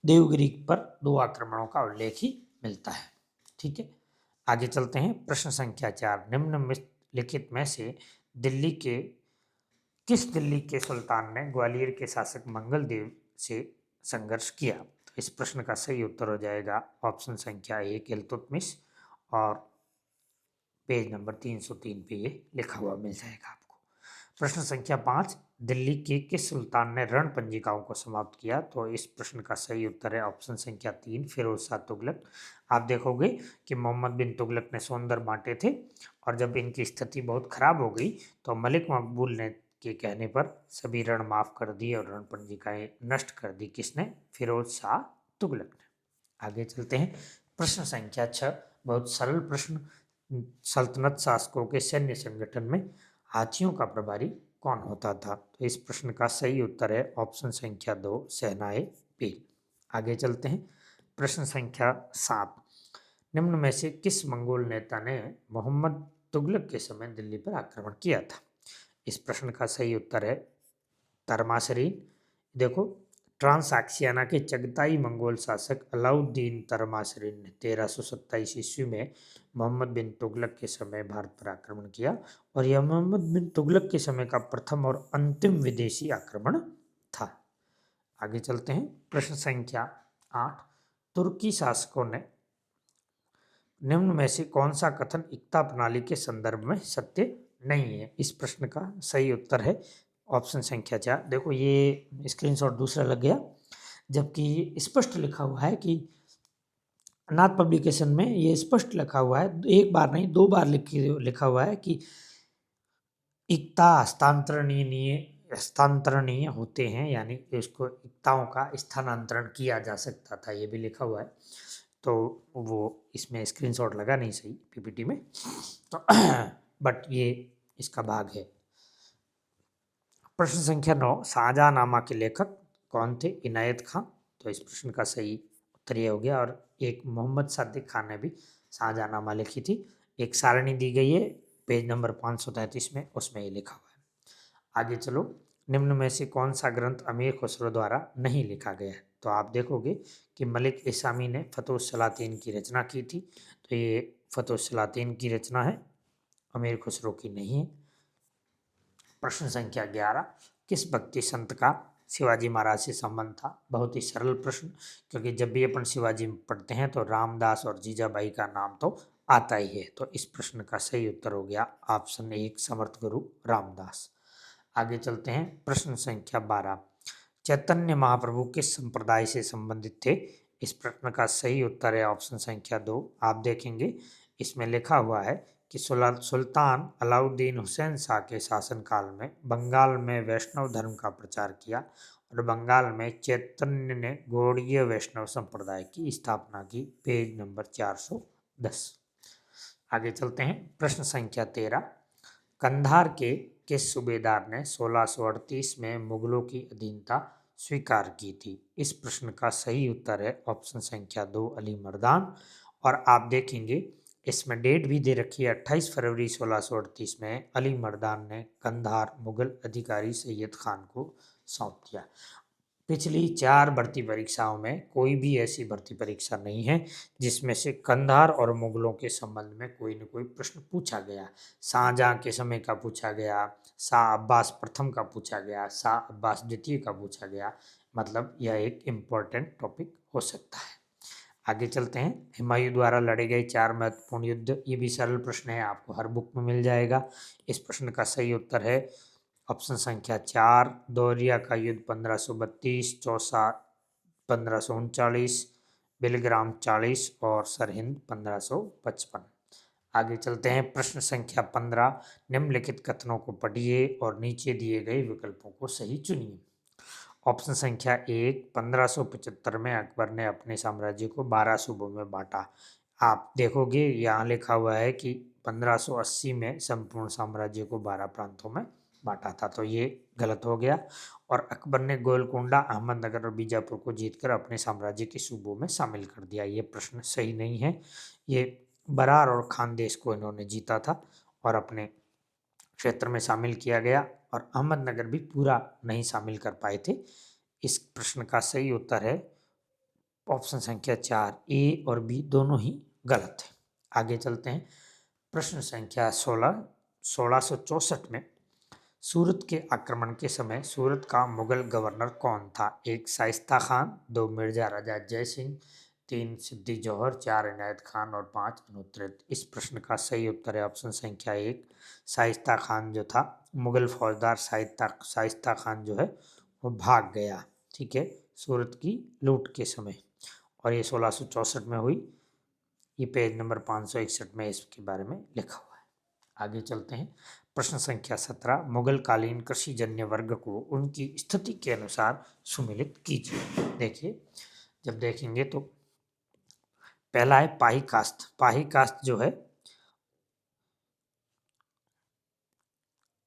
देवगिरी पर 2 आक्रमणों का उल्लेख ही मिलता है। ठीक है, आगे चलते हैं, प्रश्न संख्या 4, निम्नलिखित में से दिल्ली के सुल्तान ने ग्वालियर के शासक मंगल देव से संघर्ष किया? तो इस प्रश्न का सही उत्तर हो जाएगा ऑप्शन संख्या 1, इल्तुतमिश। और पेज नंबर 303 पे ये लिखा हुआ मिल जाएगा आपको। प्रश्न संख्या 5, दिल्ली के किस सुल्तान ने रण पंजिकाओं को समाप्त किया? तो इस प्रश्न का सही उत्तर है ऑप्शन संख्या 3, फिरोज शाह तुगलक। आप देखोगे कि मोहम्मद बिन तुगलक ने सोनदर बांटे थे और जब इनकी स्थिति बहुत खराब हो गई तो मलिक मकबूल ने के कहने पर सभी रण माफ कर दिए और रण पंजिकाएं नष्ट कर दी। किसने? फिरोज शाह तुगलक ने। आगे चलते हैं। प्रश्न संख्या 6, बहुत सरल प्रश्न। सल्तनत शासकों के सैन्य संगठन में हाथियों का प्रभारी कौन होता था? तो इस प्रश्न का सही उत्तर है ऑप्शन संख्या 2, शहनाए पीर। आगे चलते हैं। प्रश्न संख्या 7, निम्न में से किस मंगोल नेता ने मोहम्मद तुगलक के समय दिल्ली पर आक्रमण किया था? इस प्रश्न का सही उत्तर है तरमासरीन। देखो, ट्रांसैक्सियाना के चगताई मंगोल शासक अलाउद्दीन तरमासरीन ने 1327 ईस्वी में मोहम्मद बिन तुगलक के समय भारत पर आक्रमण किया और यह मोहम्मद बिन तुगलक के समय का प्रथम और अंतिम विदेशी आक्रमण था। आगे चलते हैं। प्रश्न संख्या 8, तुर्की शासकों ने निम्न में से कौन सा कथन इक्ता प्रणाली के संदर्भ में सत्य नहीं है? इस प्रश्न का सही उत्तर है ऑप्शन संख्या 4। देखो, ये स्क्रीनशॉट दूसरा लग गया, जबकि स्पष्ट लिखा हुआ है कि नाथ पब्लिकेशन में ये स्पष्ट लिखा हुआ है, एक बार नहीं 2 बार लिखा हुआ है कि इक्ता हस्तांतरणीय होते हैं, यानी कि उसको इक्ताओं का स्थानांतरण किया जा सकता था, ये भी लिखा हुआ है। तो वो इसमें स्क्रीनशॉट लगा नहीं सही पीपीटी में, तो बट ये इसका भाग है। प्रश्न संख्या 9, शाहजहांनामा के लेखक कौन थे? इनायत खां। तो इस प्रश्न का सही उत्तर ये हो गया। और एक मोहम्मद सादिक खान ने भी शाहजहांनामा लिखी थी। एक सारणी दी गई है पेज नंबर 533 में, उसमें ये लिखा हुआ है। आगे चलो, निम्न में से कौन सा ग्रंथ अमीर खुसरो द्वारा नहीं लिखा गया है? तो आप देखोगे कि मलिक इसामी ने फतुह सलातीन की रचना की थी, तो ये फतुह सलातीन की रचना है, अमीर खुसरो की नहीं है। प्रश्न संख्या 11, किस भक्ति संत का शिवाजी महाराज से संबंध था? बहुत ही सरल प्रश्न, क्योंकि जब भी अपन शिवाजी पढ़ते हैं तो रामदास और जीजाबाई का नाम तो आता ही है। तो इस प्रश्न का सही उत्तर हो गया ऑप्शन 1, समर्थ गुरु रामदास। आगे चलते हैं। प्रश्न संख्या 12, चैतन्य महाप्रभु किस संप्रदाय से संबंधित थे? इस प्रश्न का सही उत्तर है ऑप्शन संख्या 2। आप देखेंगे इसमें लिखा हुआ है कि सुल्तान अलाउद्दीन हुसैन शाह के शासनकाल में बंगाल में वैष्णव धर्म का प्रचार किया और बंगाल में चैतन्य ने गौड़ीय वैष्णव संप्रदाय की स्थापना की। Page number 410। आगे चलते हैं। प्रश्न संख्या 13, कंधार के किस सूबेदार ने 1638 में मुगलों की अधीनता स्वीकार की थी? इस प्रश्न का सही उत्तर है ऑप्शन संख्या 2, अली मर्दान। और आप देखेंगे इसमें डेट भी दे रखी है 28 फरवरी 1638 में अली मर्दान ने कंधार मुगल अधिकारी सैयद खान को सौंप दिया। पिछली 4 भर्ती परीक्षाओं में कोई भी ऐसी भर्ती परीक्षा नहीं है जिसमें से कंधार और मुगलों के संबंध में कोई न कोई प्रश्न पूछा गया। शाहजहां के समय का पूछा गया, शाह अब्बास प्रथम का पूछा गया, शाह अब्बास द्वितीय का पूछा गया। मतलब यह एक इम्पोर्टेंट टॉपिक हो सकता है। आगे चलते हैं। हुमायूं द्वारा लड़े गए 4 महत्वपूर्ण युद्ध, ये भी सरल प्रश्न है, आपको हर बुक में मिल जाएगा। इस प्रश्न का सही उत्तर है ऑप्शन संख्या 4, दोरिया का युद्ध 1532, चौसा 1539, बिलग्राम 40 और सरहिंद 1555। आगे चलते हैं। प्रश्न संख्या 15, निम्नलिखित कथनों को पढ़िए और नीचे दिए गए विकल्पों को सही चुनिए। ऑप्शन संख्या 1, 1575 में अकबर ने अपने साम्राज्य को 12 सूबों में बांटा। आप देखोगे यहाँ लिखा हुआ है कि 1580 में संपूर्ण साम्राज्य को 12 प्रांतों में बांटा था, तो ये गलत हो गया। और अकबर ने गोलकोंडा, अहमदनगर और बीजापुर को जीतकर अपने साम्राज्य के सूबों में शामिल कर दिया। ये प्रश्न सही नहीं है। ये बरार और खानदेश को इन्होंने जीता था और अपने क्षेत्र में शामिल किया गया, और अहमदनगर भी पूरा नहीं शामिल कर पाए थे। इस प्रश्न का सही उत्तर है ऑप्शन संख्या 4, ए और बी दोनों ही गलत है। आगे चलते हैं। प्रश्न संख्या 16, 1664 में सूरत के आक्रमण के समय सूरत का मुगल गवर्नर कौन था? 1, शाइस्ता खान, 2, मिर्जा रजा जय सिंह, 3 सिद्दी जौहर, 4 इनायत खान और 5 अनुत्तरित। इस प्रश्न का सही उत्तर है ऑप्शन संख्या 1 शाइस्ता खान जो था। मुगल फौजदार शाइस्ता खान जो है वो भाग गया, ठीक है, सूरत की लूट के समय, और ये 1664 में हुई। ये पेज नंबर 561 में इसके बारे में लिखा हुआ है। आगे चलते हैं। प्रश्न संख्या 17 मुगल कालीन कृषि जन्य वर्ग को उनकी स्थिति के अनुसार सुमेलित कीजिए। देखिए, जब देखेंगे तो पहला है पाही कास्त। पाही कास्त जो है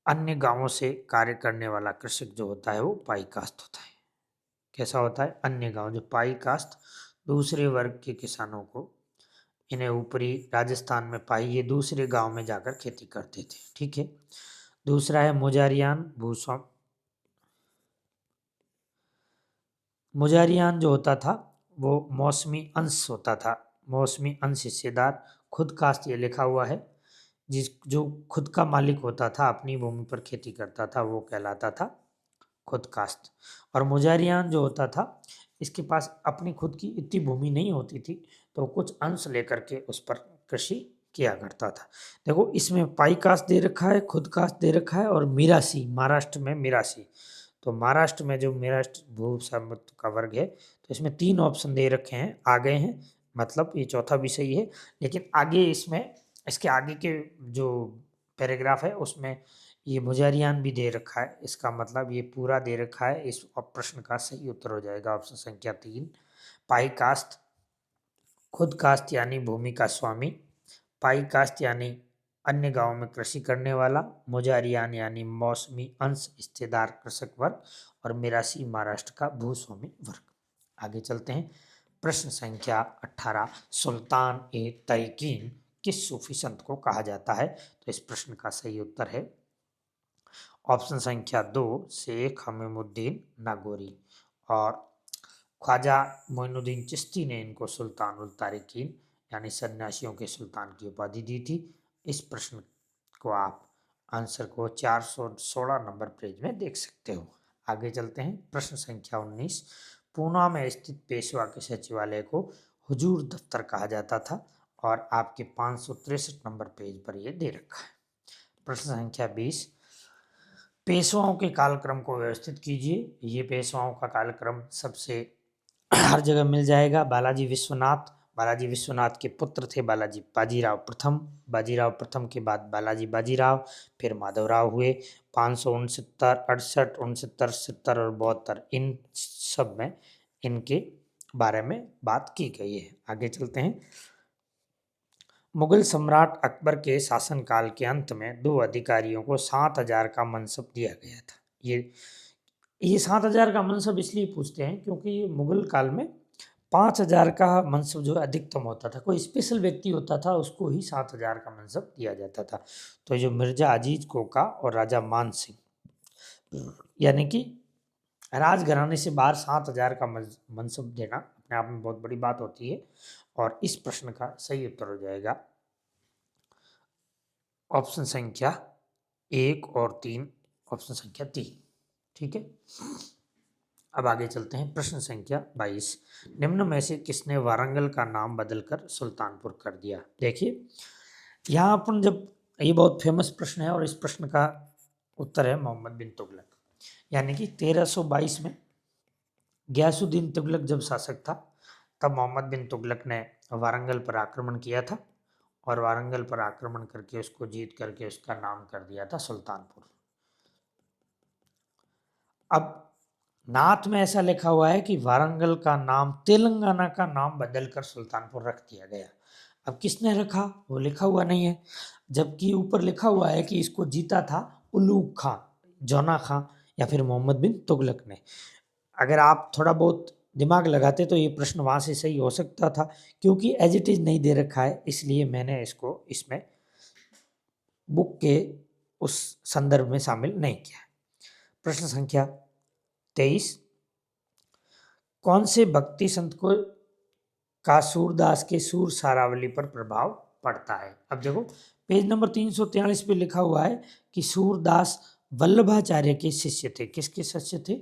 अन्य गांवों से कार्य करने वाला कृषक जो होता है वो पाही कास्त होता है। कैसा होता है? अन्य गांव, जो पाही कास्त दूसरे वर्ग के किसानों को, इन्हें ऊपरी राजस्थान में पाही, ये दूसरे गांव में जाकर खेती करते थे, ठीक है। दूसरा है मुजारियान भूस्वाम। मुजारियान जो होता था वो मौसमी अंश होता था, मौसमी अंश हिस्सेदार। खुद कास्ट ये लिखा हुआ है, जो खुद का मालिक होता था, अपनी भूमि पर खेती करता था, वो कहलाता था खुद कास्ट। और मुजारियान जो होता था, इसके पास अपनी खुद की इतनी भूमि नहीं होती थी, तो कुछ अंश लेकर के उस पर कृषि किया करता था। देखो, इसमें पाई कास्ट दे रखा है, खुद कास्ट दे रखा है, और मिरासी, महाराष्ट्र में मिरासी। तो महाराष्ट्र में जो मिराष्ट्र भू स्वामित्व का वर्ग है, तो इसमें 3 ऑप्शन दे रखे हैं, आ गए हैं, मतलब ये चौथा भी सही है। लेकिन आगे इसमें, इसके आगे के जो पैराग्राफ है उसमें ये मुजारियान भी दे रखा है, इसका मतलब ये पूरा दे रखा है। इस प्रश्न का सही उत्तर हो जाएगा ऑप्शन संख्या 3 पाई कास्ट। खुद कास्ट यानी भूमि का स्वामी, पाई कास्ट यानी अन्य गांवों में कृषि करने वाला, मुजारियान यानी मौसमी अंश हिस्सेदार कृषक वर्ग, और मिरासी महाराष्ट्र का भूस्वामी वर्ग। आगे चलते हैं। प्रश्न संख्या 18 सुल्तान ए तरीकीन किस सूफी संत को कहा जाता है? तो इस प्रश्न का सही उत्तर है ऑप्शन संख्या 2 शेख हमीमुद्दीन नागौरी। और ख्वाजा मोइनुद्दीन चिश्ती ने इनको सुल्तानुल तारिकीन यानी सन्यासियों के सुल्तान की उपाधि दी थी। इस प्रश्न को आप आंसर को 416 नंबर पेज में देख सकते हो। आगे चलते हैं। प्रश्न संख्या 19 पूना में स्थित पेशवा के सचिवालय को हुजूर दफ्तर कहा जाता था, और आपके 563 नंबर पेज पर यह दे रखा है। प्रश्न संख्या 20 पेशवाओं के कालक्रम को व्यवस्थित कीजिए। ये पेशवाओं का कालक्रम सबसे हर जगह मिल जाएगा। बालाजी विश्वनाथ के पुत्र थे बाजीराव प्रथम। बाजीराव प्रथम के बाद बालाजी बाजीराव, फिर माधवराव हुए। 569, 68, 69, 70 और 72, इन सब में इनके बारे में बात की गई है। आगे चलते हैं। मुगल सम्राट अकबर के शासनकाल के अंत में 2 अधिकारियों को 7,000 का मनसब दिया गया था। ये 7,000 का मनसब इसलिए पूछते हैं क्योंकि मुगल काल में 5,000 का मनसब जो अधिकतम होता था, कोई स्पेशल व्यक्ति होता था उसको ही 7,000 का मनसब दिया जाता था। तो जो मिर्जा अजीज कोका और राजा मान सिंह, यानी कि राजघराने से बाहर 7,000 का मनसब देना अपने आप में बहुत बड़ी बात होती है। और इस प्रश्न का सही उत्तर हो जाएगा ऑप्शन संख्या 1 और 3, ऑप्शन संख्या 3, ठीक है। अब आगे चलते हैं। प्रश्न संख्या 22 निम्न में से किसने वारंगल का नाम बदलकर सुल्तानपुर कर दिया? देखिए, यहाँ अपन जब, ये बहुत फेमस प्रश्न है और इस प्रश्न का उत्तर है मोहम्मद बिन तुगलक। यानी कि 1322 में गयासुद्दीन तुगलक जब शासक था, तब मोहम्मद बिन तुगलक ने वारंगल पर आक्रमण किया था, और वारंगल पर आक्रमण करके उसको जीत करके उसका नाम कर दिया था सुल्तानपुर। अब नाथ में ऐसा लिखा हुआ है कि वारंगल का नाम तेलंगाना का नाम बदलकर सुल्तानपुर रख दिया गया। अब किसने रखा वो लिखा हुआ नहीं है, जबकि ऊपर लिखा हुआ है कि इसको जीता था उलूग खां, जौना खां या फिर मोहम्मद बिन तुगलक ने। अगर आप थोड़ा बहुत दिमाग लगाते तो ये प्रश्न वहाँ से सही हो सकता था, क्योंकि एज इट इज नहीं दे रखा है, इसलिए मैंने इसको इसमें बुक के उस संदर्भ में शामिल नहीं किया। प्रश्न संख्या 23 कौन से भक्ति संत को का सूरदास के सूर सारावली पर प्रभाव पड़ता है? अब देखो, पेज नंबर 343 पे लिखा हुआ है कि सूरदास वल्लभाचार्य के शिष्य थे। किसके शिष्य थे?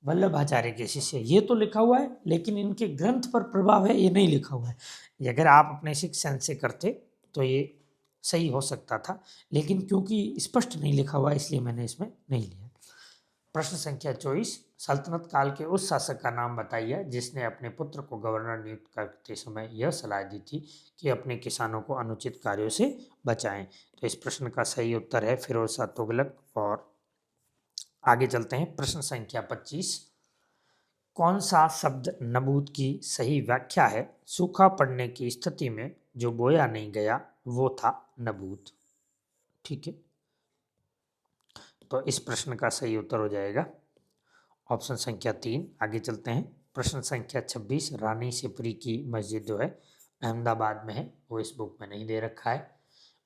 वल्लभाचार्य के शिष्य, ये तो लिखा हुआ है लेकिन इनके ग्रंथ पर प्रभाव है ये नहीं लिखा हुआ है। ये अगर आप अपने सिक्स सेंस से करते तो ये सही हो सकता था, लेकिन क्योंकि स्पष्ट नहीं लिखा हुआ है इसलिए मैंने इसमें नहीं लिया। प्रश्न संख्या 24, सल्तनत काल के उस शासक का नाम बताइए जिसने अपने पुत्र को गवर्नर नियुक्त करते समय यह सलाह दी थी कि अपने किसानों को अनुचित कार्यों से बचाएं। तो इस प्रश्न का सही उत्तर है फिरोज शाह तुगलक। और आगे चलते हैं, प्रश्न संख्या 25, कौन सा शब्द नबूद की सही व्याख्या है? सूखा पड़ने की स्थिति में जो बोया नहीं गया वो था नबूद। ठीक है, तो इस प्रश्न का सही उत्तर हो जाएगा ऑप्शन संख्या 3। आगे चलते हैं, प्रश्न संख्या 26, रानी सिपरी की मस्जिद जो है अहमदाबाद में है, वो इस बुक में नहीं दे रखा है।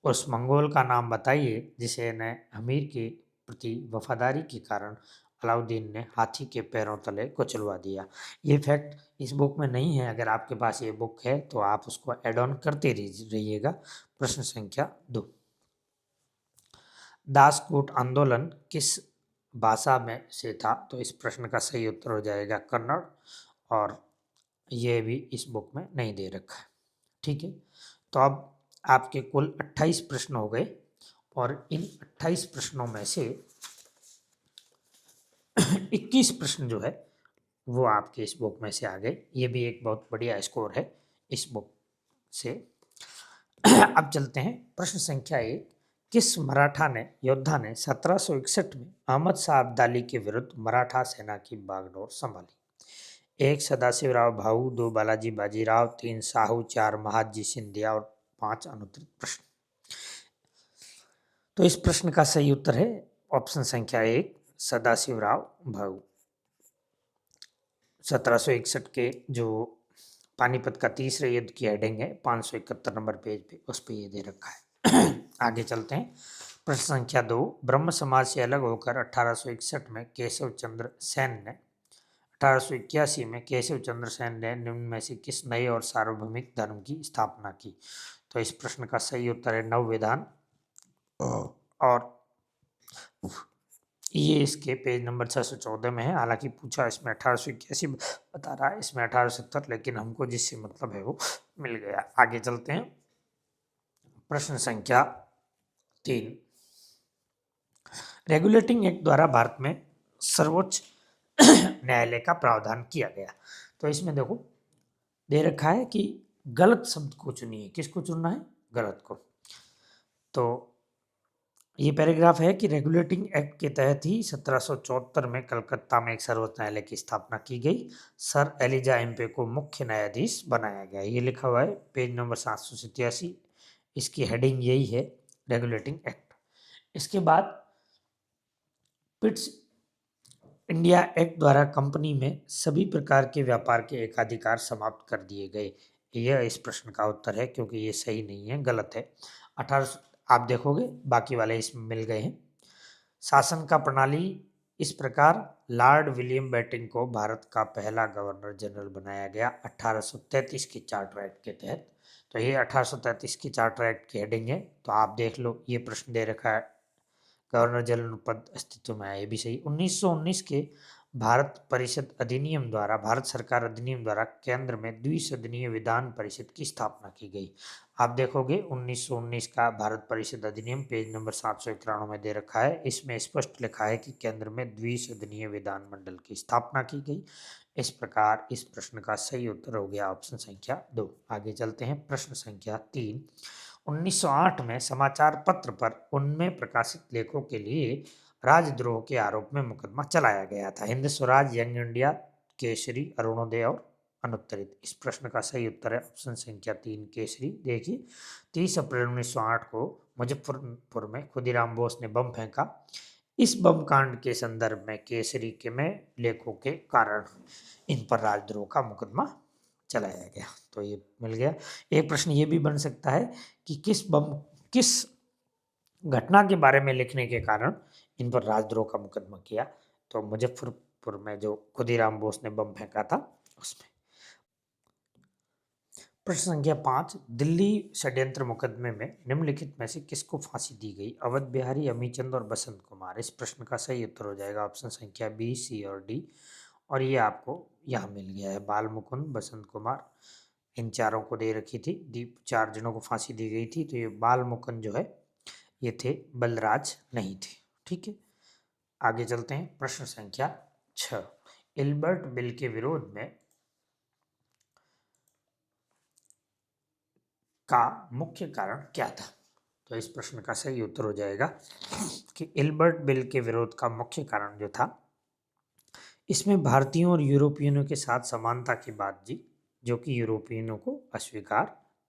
उस मंगोल का नाम बताइए जिसे ने अमीर के प्रति वफादारी के कारण अलाउद्दीन ने हाथी के पैरों तले कुचलवा दिया। ये फैक्ट इस बुक में नहीं है, अगर आपके पास ये बुक है तो आप उसको एड ऑन करते रहिएगा। प्रश्न संख्या 2, दासकूट आंदोलन किस भाषा में से था? तो इस प्रश्न का सही उत्तर हो जाएगा कन्नड़, और ये भी इस बुक में नहीं दे रखा है। ठीक है, तो अब आपके कुल 28 प्रश्न हो गए, और इन 28 प्रश्नों में से 21 प्रश्न जो है वो आपके इस बुक में से आ गए। ये भी एक बहुत बढ़िया स्कोर है इस बुक से। अब चलते हैं, प्रश्न संख्या 1, किस मराठा ने योद्धा ने 1761 में अहमद शाह अब्दाली के विरुद्ध मराठा सेना की बागडोर संभाली? 1 सदाशिवराव भाऊ, 2 बालाजी बाजीराव, 3 साहू, 4 महादजी सिंधिया और 5 अनुत्तरित प्रश्न। तो इस प्रश्न का सही उत्तर है ऑप्शन संख्या 1, सदाशिवराव भाऊ। 1761 के जो पानीपत का तीसरे युद्ध की हेडिंग है 571 नंबर पेज पे, उस पे ये दे रखा है। आगे चलते हैं, प्रश्न संख्या 2, ब्रह्म समाज से अलग होकर 1861 में केशव चंद्र सेन ने 1881 में केशव चंद्र सेन ने निम्न में से किस नए और सार्वभौमिक धर्म की स्थापना की? तो इस प्रश्न का सही उत्तर है नव विधान, और ये इसके पेज नंबर 614 में है। हालांकि पूछा इसमें 1881 बता रहा है, इसमें 1870, लेकिन हमको जिससे मतलब है वो मिल गया। आगे चलते हैं, प्रश्न संख्या 3, रेगुलेटिंग एक्ट द्वारा भारत में सर्वोच्च न्यायालय का प्रावधान किया गया। तो इसमें देखो दे रखा है कि गलत शब्द को चुनिए, किसको चुनना है? गलत को। तो ये पैराग्राफ है कि रेगुलेटिंग एक्ट के तहत ही 1774 में कलकत्ता में एक सर्वोच्च न्यायालय की स्थापना की गई। सर एलिजा एम्पे को मुख्य न्यायाधीश बनाया गया। ये लिखा हुआ है पेज नंबर 787, इसकी हेडिंग यही है, रेगुलेटिंग एक्ट। इसके बाद पिट्स इंडिया एक्ट द्वारा कंपनी में सभी प्रकार के व्यापार के एकाधिकार समाप्त कर दिए गए। यह इस प्रश्न का उत्तर है, क्योंकि ये सही नहीं है, गलत है। 18 आप देखोगे बाकी वाले इसमें मिल गए हैं। शासन का प्रणाली इस प्रकार, लॉर्ड विलियम बेंटिंक को भारत का पहला गवर्नर जनरल बनाया गया 1833 के चार्टर एक्ट के तहत। तो ये 1833 की चार्टर एक्ट की हेडिंग है, तो आप देख लो, ये प्रश्न दे रखा है गवर्नर जनरल पद अस्तित्व में आया, ये भी सही। 1919 के भारत परिषद अधिनियम द्वारा, भारत सरकार अधिनियम द्वारा केंद्र में द्विसदनीय विधान परिषद की स्थापना की गई। आप देखोगे 1919 का भारत परिषद अधिनियम पेज नंबर 791 में दे रखा है, इसमें स्पष्ट लिखा है कि केंद्र में द्विसदनीय विधान मंडल की स्थापना की गई। इस प्रकार इस प्रश्न का सही उत्तर हो गया ऑप्शन संख्या 2। आगे चलते हैं, प्रश्न संख्या 3, 1908 में समाचार पत्र पर उनमें प्रकाशित लेखों के लिए राजद्रोह के आरोप में मुकदमा चलाया गया था। हिंद स्वराज, यंग इंडिया, केसरी, अरुणोदय और अनुत्तरित। इस प्रश्न का सही उत्तर है ऑप्शन संख्या 3, केसरी। देखिए 30 अप्रैल 1908 को मुजफ्फरपुर में खुदीराम बोस ने बम फेंका। इस बम कांड के संदर्भ में केसरी के में लेखों के कारण इन पर राजद्रोह का मुकदमा चलाया गया। तो ये मिल गया। एक प्रश्न ये भी बन सकता है कि किस घटना के बारे में लिखने के कारण इन पर राजद्रोह का मुकदमा किया? तो मुजफ्फरपुर में जो खुदीराम बोस ने बम फेंका था उसमें। प्रश्न संख्या 5, दिल्ली षड्यंत्र मुकदमे में निम्नलिखित में से किसको फांसी दी गई? अवध बिहारी, अमीचंद और बसंत कुमार। इस प्रश्न का सही उत्तर हो जाएगा ऑप्शन संख्या बी, सी और डी। और ये आपको यहाँ मिल गया है। बाल मुकुंद, बसंत कुमार, इन चारों को दे रखी थी। दीप 4 जनों को फांसी दी गई थी। तो ये बाल मुकुंद जो है ये थे, बलराज नहीं थे। ठीक है, आगे चलते हैं। प्रश्न संख्या 6, इल्बर्ट बिल के विरोध में का मुख्य कारण क्या था? तो इस प्रश्न का सही उत्तर हो जाएगा कि इल्बर्ट बिल के विरोध का मुख्य कारण जो था, इसमें भारतीयों और यूरोपियनों के साथ समानता की बात थी, जो कि यूरोपियनों को अस्वीकार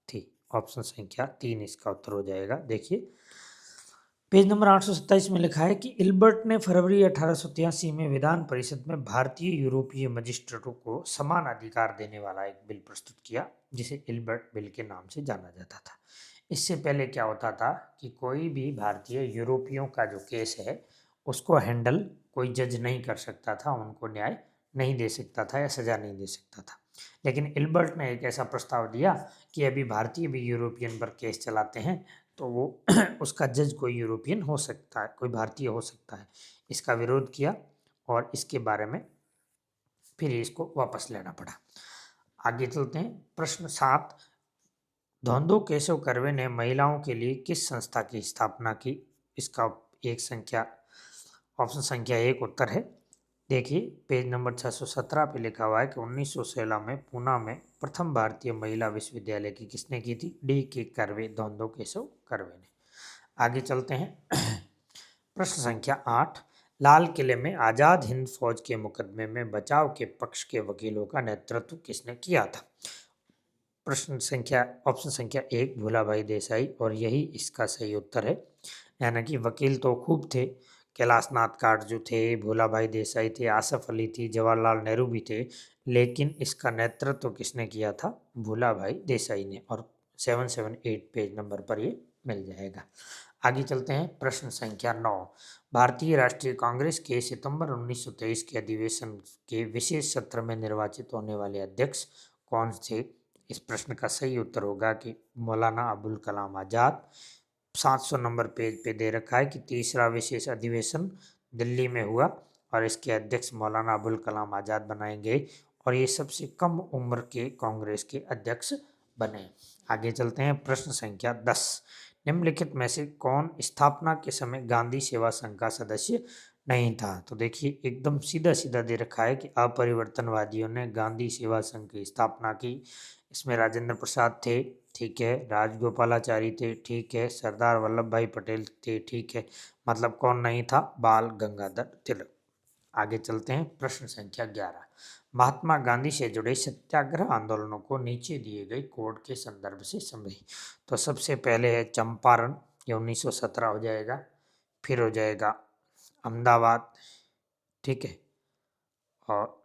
थी। ऑप्शन संख्या 3 इसका उत्तर हो जाएगा। देखिए पेज नंबर 827 में लिखा है कि इल्बर्ट ने फरवरी 1883 में विधान परिषद में भारतीय यूरोपीय मजिस्ट्रेटों को समान अधिकार देने वाला एक बिल प्रस्तुत किया, जिसे इल्बर्ट बिल के नाम से जाना जाता था। इससे पहले क्या होता था कि कोई भी भारतीय यूरोपियों का जो केस है उसको हैंडल कोई जज नहीं कर सकता था, उनको न्याय नहीं दे सकता था या सजा नहीं दे सकता था। लेकिन इल्बर्ट ने एक ऐसा प्रस्ताव दिया कि अभी भारतीय भी यूरोपियन पर केस चलाते हैं, तो वो उसका जज कोई यूरोपियन हो सकता है, कोई भारतीय हो सकता है। इसका विरोध किया और इसके बारे में फिर इसको वापस लेना पड़ा। आगे चलते हैं। प्रश्न 7, धोंदो केशव कर्वे ने महिलाओं के लिए किस संस्था की स्थापना की? इसका ऑप्शन संख्या 1 उत्तर है। देखिए पेज नंबर 617 पे लिखा हुआ है कि 1916 में पूना में प्रथम भारतीय महिला विश्वविद्यालय की किसने की थी? डी के कर्वे, धोंदो केशव कर्वे ने। आगे चलते हैं। प्रश्न संख्या 8, लाल किले में आजाद हिंद फौज के मुकदमे में बचाव के पक्ष के वकीलों का नेतृत्व किसने किया था? ऑप्शन संख्या 1 भूलाभाई देसाई, और यही इसका सही उत्तर है। यानी कि वकील तो खूब थे, कैलाशनाथ काटजू थे, भूलाभाई देसाई थे, आसफ अली थी, जवाहरलाल नेहरू भी थे, लेकिन इसका नेतृत्व किसने किया था? भूलाभाई देसाई ने। और 778 पेज नंबर पर ये मिल जाएगा। आगे चलते हैं। प्रश्न संख्या 9, भारतीय राष्ट्रीय कांग्रेस के सितंबर 1923 के अधिवेशन के विशेष सत्र में निर्वाचित होने वाले अध्यक्ष कौन थे? इस प्रश्न का सही उत्तर होगा कि मौलाना अबुल कलाम आज़ाद। 700 नंबर पेज पे दे रखा है कि तीसरा विशेष अधिवेशन दिल्ली में हुआ और इसके अध्यक्ष मौलाना अबुल कलाम आज़ाद बनाए गए और ये सबसे कम उम्र के कांग्रेस के अध्यक्ष बने। आगे चलते हैं। प्रश्न संख्या 10, निम्नलिखित में से कौन स्थापना के समय गांधी सेवा संघ का सदस्य नहीं था? तो देखिए एकदम सीधा सीधा दे रखा है कि अपरिवर्तनवादियों ने गांधी सेवा संघ की स्थापना की। इसमें राजेंद्र प्रसाद थे, ठीक है, राजगोपालाचारी थे, ठीक है, सरदार वल्लभ भाई पटेल थे, ठीक है, मतलब कौन नहीं था? बाल गंगाधर तिलक। आगे चलते हैं। प्रश्न संख्या 11, महात्मा गांधी से जुड़े सत्याग्रह आंदोलनों को नीचे दिए गए कोड के संदर्भ से समझें। तो सबसे पहले है चंपारण, ये 1917 हो जाएगा। फिर हो जाएगा अहमदाबाद, ठीक है, और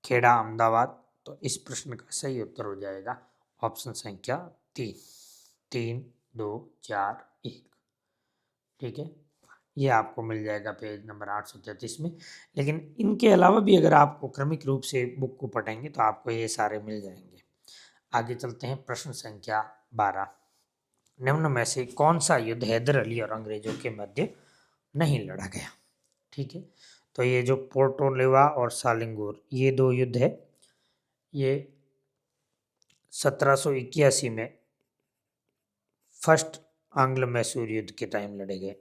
खेड़ा अहमदाबाद। तो इस प्रश्न का सही उत्तर हो जाएगा ऑप्शन संख्या 3, 3, 2, 4, 1, ठीक है। ये आपको मिल जाएगा पेज नंबर 833 में। लेकिन इनके अलावा भी अगर आपको क्रमिक रूप से बुक को पढ़ेंगे तो आपको ये सारे मिल जाएंगे। आगे चलते हैं। प्रश्न संख्या 12, निम्न में से कौन सा युद्ध हैदर अली और अंग्रेजों के मध्य नहीं लड़ा गया? ठीक है, तो ये जो पोर्टोलेवा और सालिंगुर, ये 2 युद्ध है, ये 1781 में फर्स्ट आंग्ल मैसूर युद्ध के टाइम लड़े गए।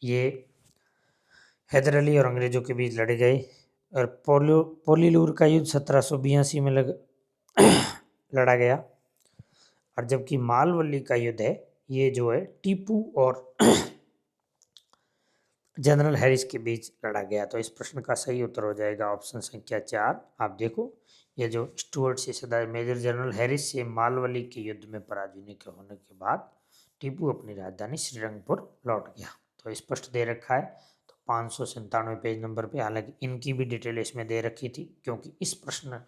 ये हैदर अली और अंग्रेजों के बीच लड़े गए। और पोलीलूर का युद्ध 1782 में लड़ा गया। और जबकि मालवल्ली का युद्ध है, ये जो है टीपू और जनरल हैरिस के बीच लड़ा गया। तो इस प्रश्न का सही उत्तर हो जाएगा ऑप्शन संख्या 4। आप देखो, ये जो स्टुअर्ट से सदा मेजर जनरल हैरिस से मालवली के युद्ध में पराजय के होने के बाद टीपू अपनी राजधानी श्रीरंगपुर लौट गया। तो स्पष्ट दे रखा है। तो 597 पेज नंबर पे, हालांकि इनकी भी डिटेल इसमें दे रखी थी, क्योंकि इस प्रश्न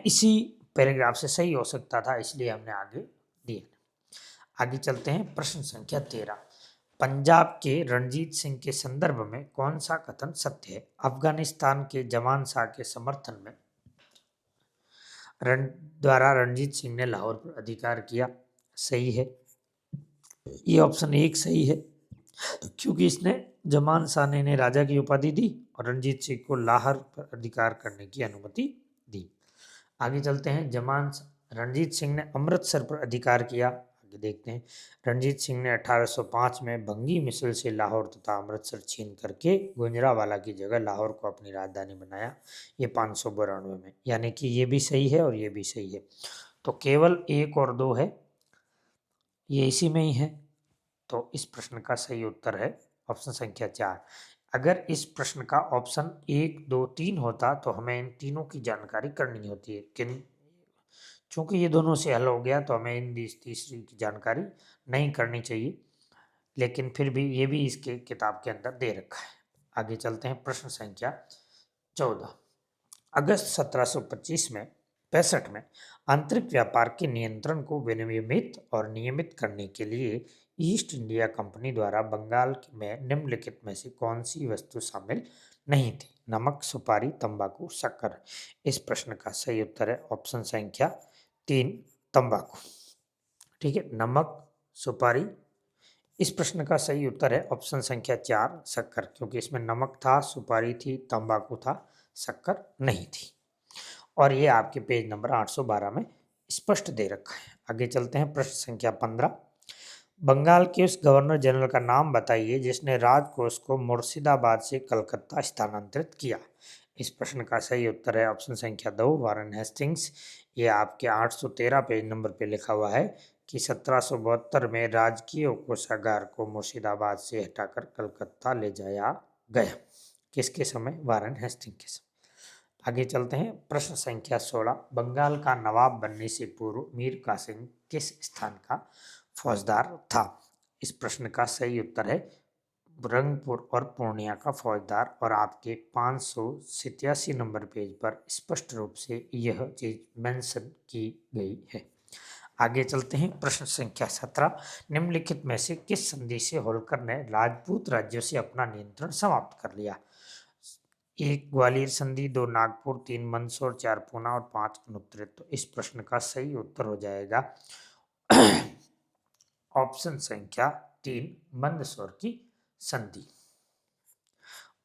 इसी पैराग्राफ से सही हो सकता था, इसलिए हमने आगे दिए। आगे चलते हैं। प्रश्न संख्या 13, पंजाब के रणजीत सिंह के संदर्भ में कौन सा कथन सत्य है? अफगानिस्तान के जमान शाह के समर्थन में रणजीत सिंह ने लाहौर पर अधिकार किया। सही है, ये ऑप्शन 1 सही है, क्योंकि इसने जमान शाह ने इन्हें राजा की उपाधि दी और रणजीत सिंह को लाहौर पर अधिकार करने की अनुमति दी। आगे चलते हैं। रणजीत सिंह ने अमृतसर पर अधिकार किया। आगे देखते हैं। रणजीत सिंह ने 1805 में भंगी मिसल से लाहौर तथा अमृतसर छीन करके गुजरांवाला की जगह लाहौर को अपनी राजधानी बनाया। ये 592 में, यानी कि ये भी सही है और ये भी सही है। तो केवल 1 और 2 है, ये इसी में ही है। तो इस प्रश्न का सही उत्तर है ऑप्शन संख्या 4। अगर इस प्रश्न का ऑप्शन 1, 2, 3 होता तो हमें इन तीनों की जानकारी करनी होती है, किन चूंकि ये दोनों से हल हो गया तो हमें इन तीसरी की जानकारी नहीं करनी चाहिए, लेकिन फिर भी ये भी इसके किताब के अंदर दे रखा है। आगे चलते हैं। प्रश्न संख्या 14। अगस्त 1725 में 65 में आंतरिक व्यापार के नियंत्रण को विनियमित और नियमित करने के लिए ईस्ट इंडिया कंपनी द्वारा बंगाल में निम्नलिखित में से कौन सी वस्तु शामिल नहीं थी? नमक, सुपारी, तंबाकू, शक्कर। इस प्रश्न का सही उत्तर है ऑप्शन संख्या 3, तंबाकू। ठीक है, नमक, सुपारी। इस प्रश्न का सही उत्तर है ऑप्शन संख्या 4, शक्कर, क्योंकि इसमें नमक था, सुपारी थी, तंबाकू था, शक्कर नहीं थी। और ये आपके पेज नंबर 812 में स्पष्ट दे रखा है। आगे चलते हैं। प्रश्न संख्या 15। बंगाल के उस गवर्नर जनरल का नाम बताइए जिसने राजकोष को मुर्शिदाबाद से कलकत्ता स्थानांतरित किया। इस प्रश्न का सही उत्तर है ऑप्शन संख्या 2, वारेन हेस्टिंग्स। ये आपके 813 पेज नंबर पे लिखा हुआ है कि 1772 में राजकीय कोषागार को मुर्शिदाबाद से हटाकर कलकत्ता ले जाया गया। किसके समय? वारेन हेस्टिंग के समय। आगे चलते हैं। प्रश्न संख्या 16। बंगाल का नवाब बनने से पूर्व मीर कासिम किस स्थान का फौजदार था? इस प्रश्न का सही उत्तर है रंगपुर और पूर्णिया का फौजदार। और आपके 587 नंबर पेज पर स्पष्ट रूप से यह चीज मेंशन की गई है। आगे चलते हैं। प्रश्न संख्या 17। निम्नलिखित में से किस संधि से होलकर ने राजपूत राज्यों से अपना नियंत्रण समाप्त कर लिया? 1 ग्वालियर संधि, 2 नागपुर, 3 मंदसौर, 4 पूना और 5 अनुत्तरित। तो इस प्रश्न का सही उत्तर हो जाएगा ऑप्शन संख्या 3, मंदसौर की संधि।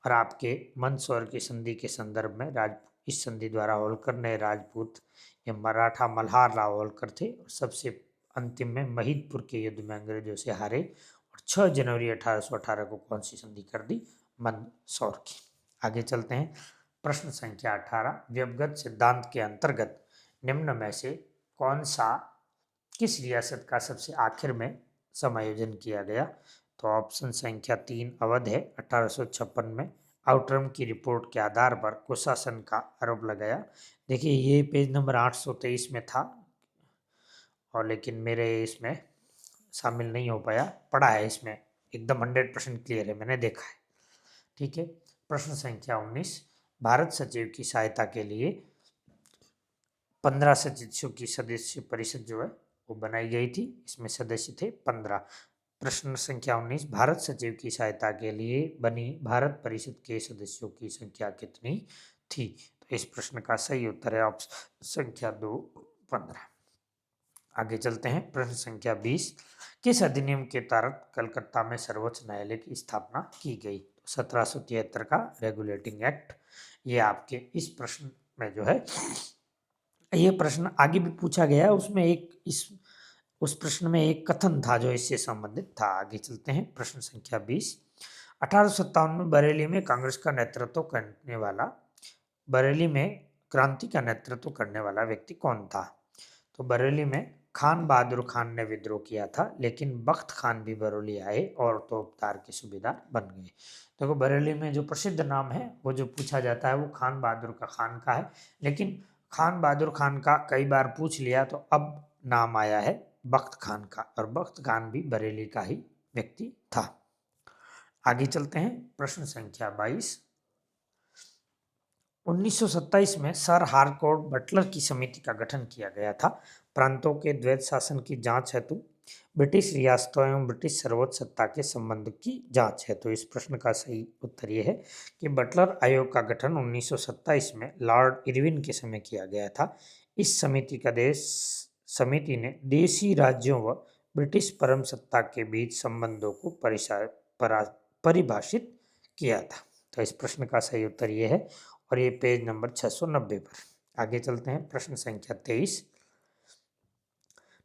और आपके मंदसौर की संधि के संदर्भ में इस संधि द्वारा होलकर ने राजपूत या मराठा मल्हार राव होलकर थे और सबसे अंतिम में महिदपुर के युद्ध में अंग्रेजों से हारे। और 6 जनवरी 1818 को कौन सी संधि कर दी? मंदसौर की। आगे चलते हैं। प्रश्न संख्या 18। व्यवगत सिद्धांत के अंतर्गत निम्न में से कौन सा किस रियासत का सबसे आखिर में समायोजन किया गया? तो ऑप्शन संख्या 3, अवध है। 1856 में आउटरम की रिपोर्ट के आधार पर कुशासन का आरोप लगाया। देखिए ये पेज नंबर 823 में था और लेकिन मेरे इसमें शामिल नहीं हो पाया। पढ़ा है इसमें, एकदम 100% क्लियर है, मैंने देखा है। ठीक है। प्रश्न संख्या 19। भारत सचिव की सहायता के लिए 15 सदस्यों की सदस्य परिषद जो है वो बनाई गई थी। इसमें सदस्य थे 15। प्रश्न संख्या 19। भारत सचिव की सहायता के लिए बनी भारत परिषद के सदस्यों की संख्या कितनी थी? तो इस प्रश्न का सही उत्तर है ऑप्शन संख्या 2, 15। आगे चलते हैं। प्रश्न संख्या 20। किस अधिनियम के तहत कलकत्ता में सर्वोच्च न्यायालय की स्थापना की गई? 1773 का रेगुलेटिंग एक्ट। ये आपके इस प्रश्न में जो है, ये प्रश्न आगे भी पूछा गया है, उसमें उस प्रश्न में एक कथन था जो इससे संबंधित था। आगे चलते हैं। प्रश्न संख्या 20। 1857 में बरेली में क्रांति का नेतृत्व करने वाला व्यक्ति कौन था? तो बरेली में खान बहादुर खान ने विद्रोह किया था, लेकिन बख्त खान भी बरेली आए और तोपदार के सूबेदार बन गए। देखो बरेली में जो प्रसिद्ध नाम है वो जो पूछा जाता है वो खान बहादुर का खान का है, लेकिन खान बहादुर खान का कई बार पूछ लिया तो अब नाम आया है बख्त खान का, और बख्त खान भी बरेली का ही व्यक्ति था। आगे चलते हैं। प्रश्न संख्या 22। 1927 में सर हारकोर्ट बटलर की समिति का गठन किया गया था प्रांतों के द्वैध शासन की जांच हेतु, ब्रिटिश रियासतों एवं ब्रिटिश सर्वोच्च सत्ता के संबंध की जांच हेतु। इस प्रश्न का सही उत्तर ये है कि बटलर आयोग का गठन 1927 में लॉर्ड इरविन के समय किया गया था। इस समिति ने देशी राज्यों व ब्रिटिश परम सत्ता के बीच संबंधों को परिभाषित किया था। तो इस प्रश्न का सही उत्तर ये है और ये पेज नंबर 690 पर। आगे चलते हैं, प्रश्न संख्या 23।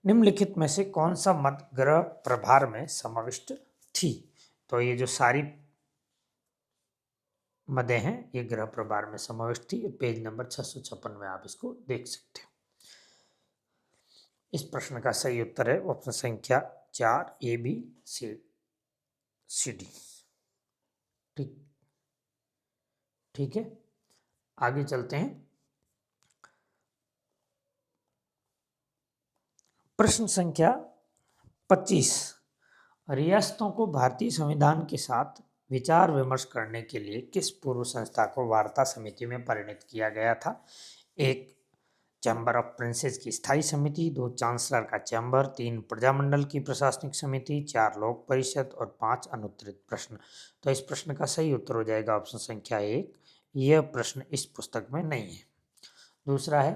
निम्नलिखित में से कौन सा मत ग्रह प्रभार में समाविष्ट थी? तो ये जो सारी मदें हैं ये ग्रह प्रभार में समाविष्ट थी। पेज नंबर 656 में आप इसको देख सकते हो। इस प्रश्न का सही उत्तर है ऑप्शन संख्या 4 ए बी सी डी। ठीक ठीक है, आगे चलते हैं। प्रश्न संख्या 25। रियासतों को भारतीय संविधान के साथ विचार विमर्श करने के लिए किस पूर्व संस्था को वार्ता समिति में परिणत किया गया था? 1 चैम्बर ऑफ प्रिंसेस की स्थायी समिति, 2 चांसलर का चैम्बर, 3 प्रजामंडल की प्रशासनिक समिति, 4 लोक परिषद और 5 अनुत्तरित प्रश्न। तो इस प्रश्न का सही उत्तर हो जाएगा ऑप्शन संख्या 1। यह प्रश्न इस पुस्तक में नहीं है। दूसरा है,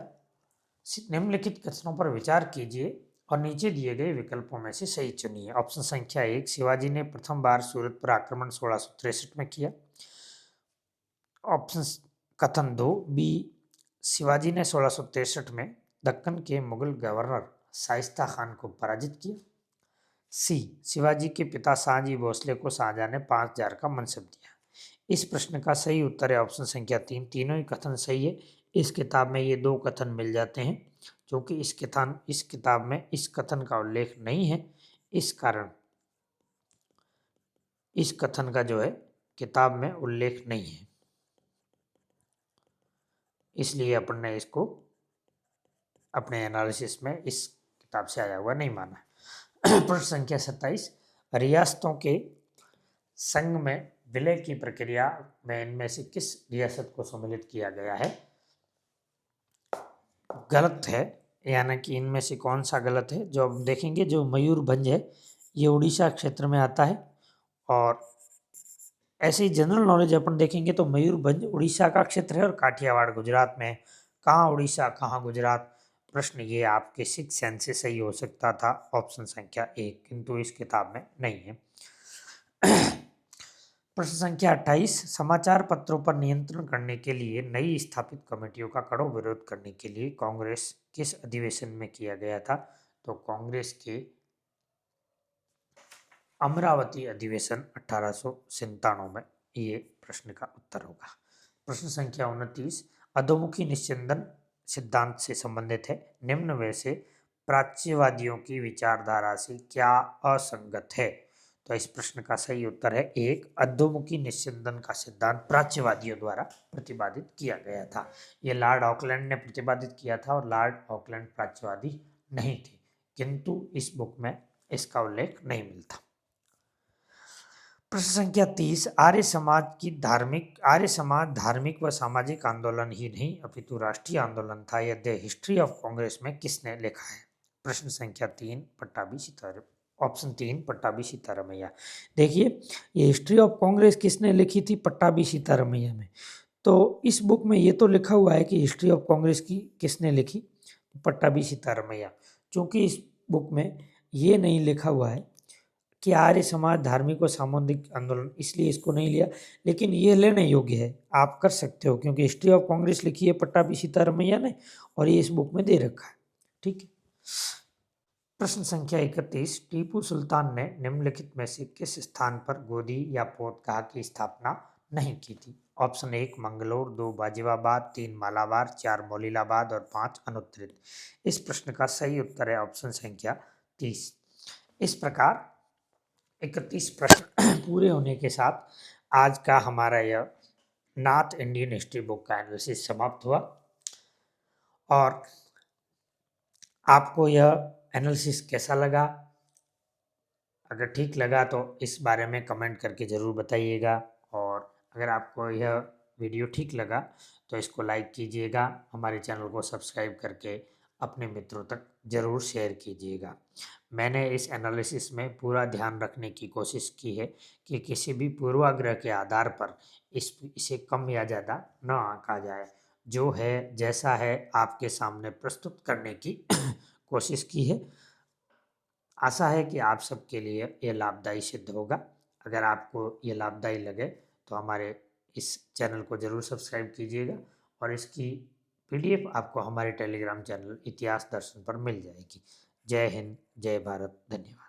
निम्नलिखित कथनों पर विचार कीजिए और नीचे दिए गए विकल्पों में से सही चुनिए। ऑप्शन संख्या 1 शिवाजी ने प्रथम बार सूरत पर आक्रमण 1663 में किया। ऑप्शन कथन 2 बी शिवाजी ने 1663 में दक्कन के मुगल गवर्नर शाइस्ता खान को पराजित किया। सी शिवाजी के पिता शाहजी भोसले को शाहजहां ने 5000 का मनसब दिया। इस प्रश्न का सही उत्तर है ऑप्शन संख्या 3। तीनों ही कथन सही है। इस किताब में ये 2 कथन मिल जाते हैं, क्योंकि इस किताब में इस कथन का उल्लेख नहीं है, इस कारण इस कथन का जो है किताब में उल्लेख नहीं है, इसलिए अपन ने इसको अपने एनालिसिस में इस किताब से आया हुआ नहीं माना। प्रश्न संख्या 27। रियासतों के संघ में विलय की प्रक्रिया में इनमें से किस रियासत को सम्मिलित किया गया है? गलत है, यानी कि इनमें से कौन सा गलत है? जो हम देखेंगे, जो मयूरभंज है ये उड़ीसा क्षेत्र में आता है, और ऐसे ही जनरल नॉलेज अपन देखेंगे तो मयूरभंज उड़ीसा का क्षेत्र है और काठियावाड़ गुजरात में है। कहाँ उड़ीसा कहाँ गुजरात? प्रश्न ये आपके 6th सेंस से सही हो सकता था, ऑप्शन संख्या 1, किंतु इस किताब में नहीं है। प्रश्न संख्या 28। समाचार पत्रों पर नियंत्रण करने के लिए नई स्थापित कमेटियों का कड़ो विरोध करने के लिए कांग्रेस किस अधिवेशन में किया गया था? तो कांग्रेस के अमरावती अधिवेशन 1897 में ये प्रश्न का उत्तर होगा। प्रश्न संख्या 29। अधोमुखी निस्यंदन सिद्धांत से संबंधित है। निम्न में से प्राच्यवादियों की विचारधारा से क्या असंगत है? तो इस प्रश्न का सही उत्तर है 1 अधोमुखी निस्यंदन का सिद्धांत प्राच्यवादियों द्वारा प्रतिपादित किया गया था। ये लॉर्ड ऑकलैंड ने प्रतिपादित किया था और लॉर्ड ऑकलैंड प्राच्यवादी नहीं थे, किंतु इस बुक में इसका उल्लेख नहीं मिलता। प्रश्न संख्या 30। आर्य समाज धार्मिक व सामाजिक आंदोलन ही नहीं अपितु राष्ट्रीय आंदोलन था, यह द हिस्ट्री ऑफ कांग्रेस में किसने लिखा है? प्रश्न संख्या 3 पट्टाभी सीताराम, ऑप्शन 3 पट्टाभी सीतारामैया। देखिए, ये हिस्ट्री ऑफ कांग्रेस किसने लिखी थी? पट्टाभी सीतारामैया में। तो इस बुक में ये तो लिखा हुआ है कि हिस्ट्री ऑफ कांग्रेस की किसने लिखी? पट्टाभी सीतारामैया। क्योंकि इस बुक में ये नहीं लिखा हुआ है कि आर्य समाज धार्मिक और सामुदायिक आंदोलन, इसलिए इसको नहीं लिया, लेकिन ये लेने योग्य है, आप कर सकते हो, क्योंकि हिस्ट्री ऑफ कांग्रेस लिखी है पट्टाभी सीतारामैया ने और ये इस बुक में दे रखा है। ठीक है। प्रश्न संख्या 31। टीपू सुल्तान ने निम्नलिखित में से किस स्थान पर गोदी या पोतगाह की स्थापना नहीं की थी? ऑप्शन 1 मंगलोर, 2 गाजियाबाद, 3 मालाबार, 4 मोलिलाबाद और 5 अनुत्तरित। इस प्रश्न का सही उत्तर है ऑप्शन संख्या 30। इस प्रकार 31 प्रश्न पूरे होने के साथ आज का हमारा यह नॉर्थ इंडियन हिस्ट्री बुक का एनालिसिस समाप्त हुआ। और आपको यह एनालिसिस कैसा लगा? अगर ठीक लगा तो इस बारे में कमेंट करके ज़रूर बताइएगा, और अगर आपको यह वीडियो ठीक लगा तो इसको लाइक कीजिएगा, हमारे चैनल को सब्सक्राइब करके अपने मित्रों तक ज़रूर शेयर कीजिएगा। मैंने इस एनालिसिस में पूरा ध्यान रखने की कोशिश की है कि किसी भी पूर्वाग्रह के आधार पर इसे कम या ज़्यादा न आंका जाए। जो है जैसा है आपके सामने प्रस्तुत करने की कोशिश की है। आशा है कि आप सबके लिए यह लाभदायी सिद्ध होगा। अगर आपको ये लाभदायी लगे तो हमारे इस चैनल को ज़रूर सब्सक्राइब कीजिएगा और इसकी पीडीएफ आपको हमारे टेलीग्राम चैनल इतिहास दर्शन पर मिल जाएगी। जय हिंद, जय भारत, धन्यवाद।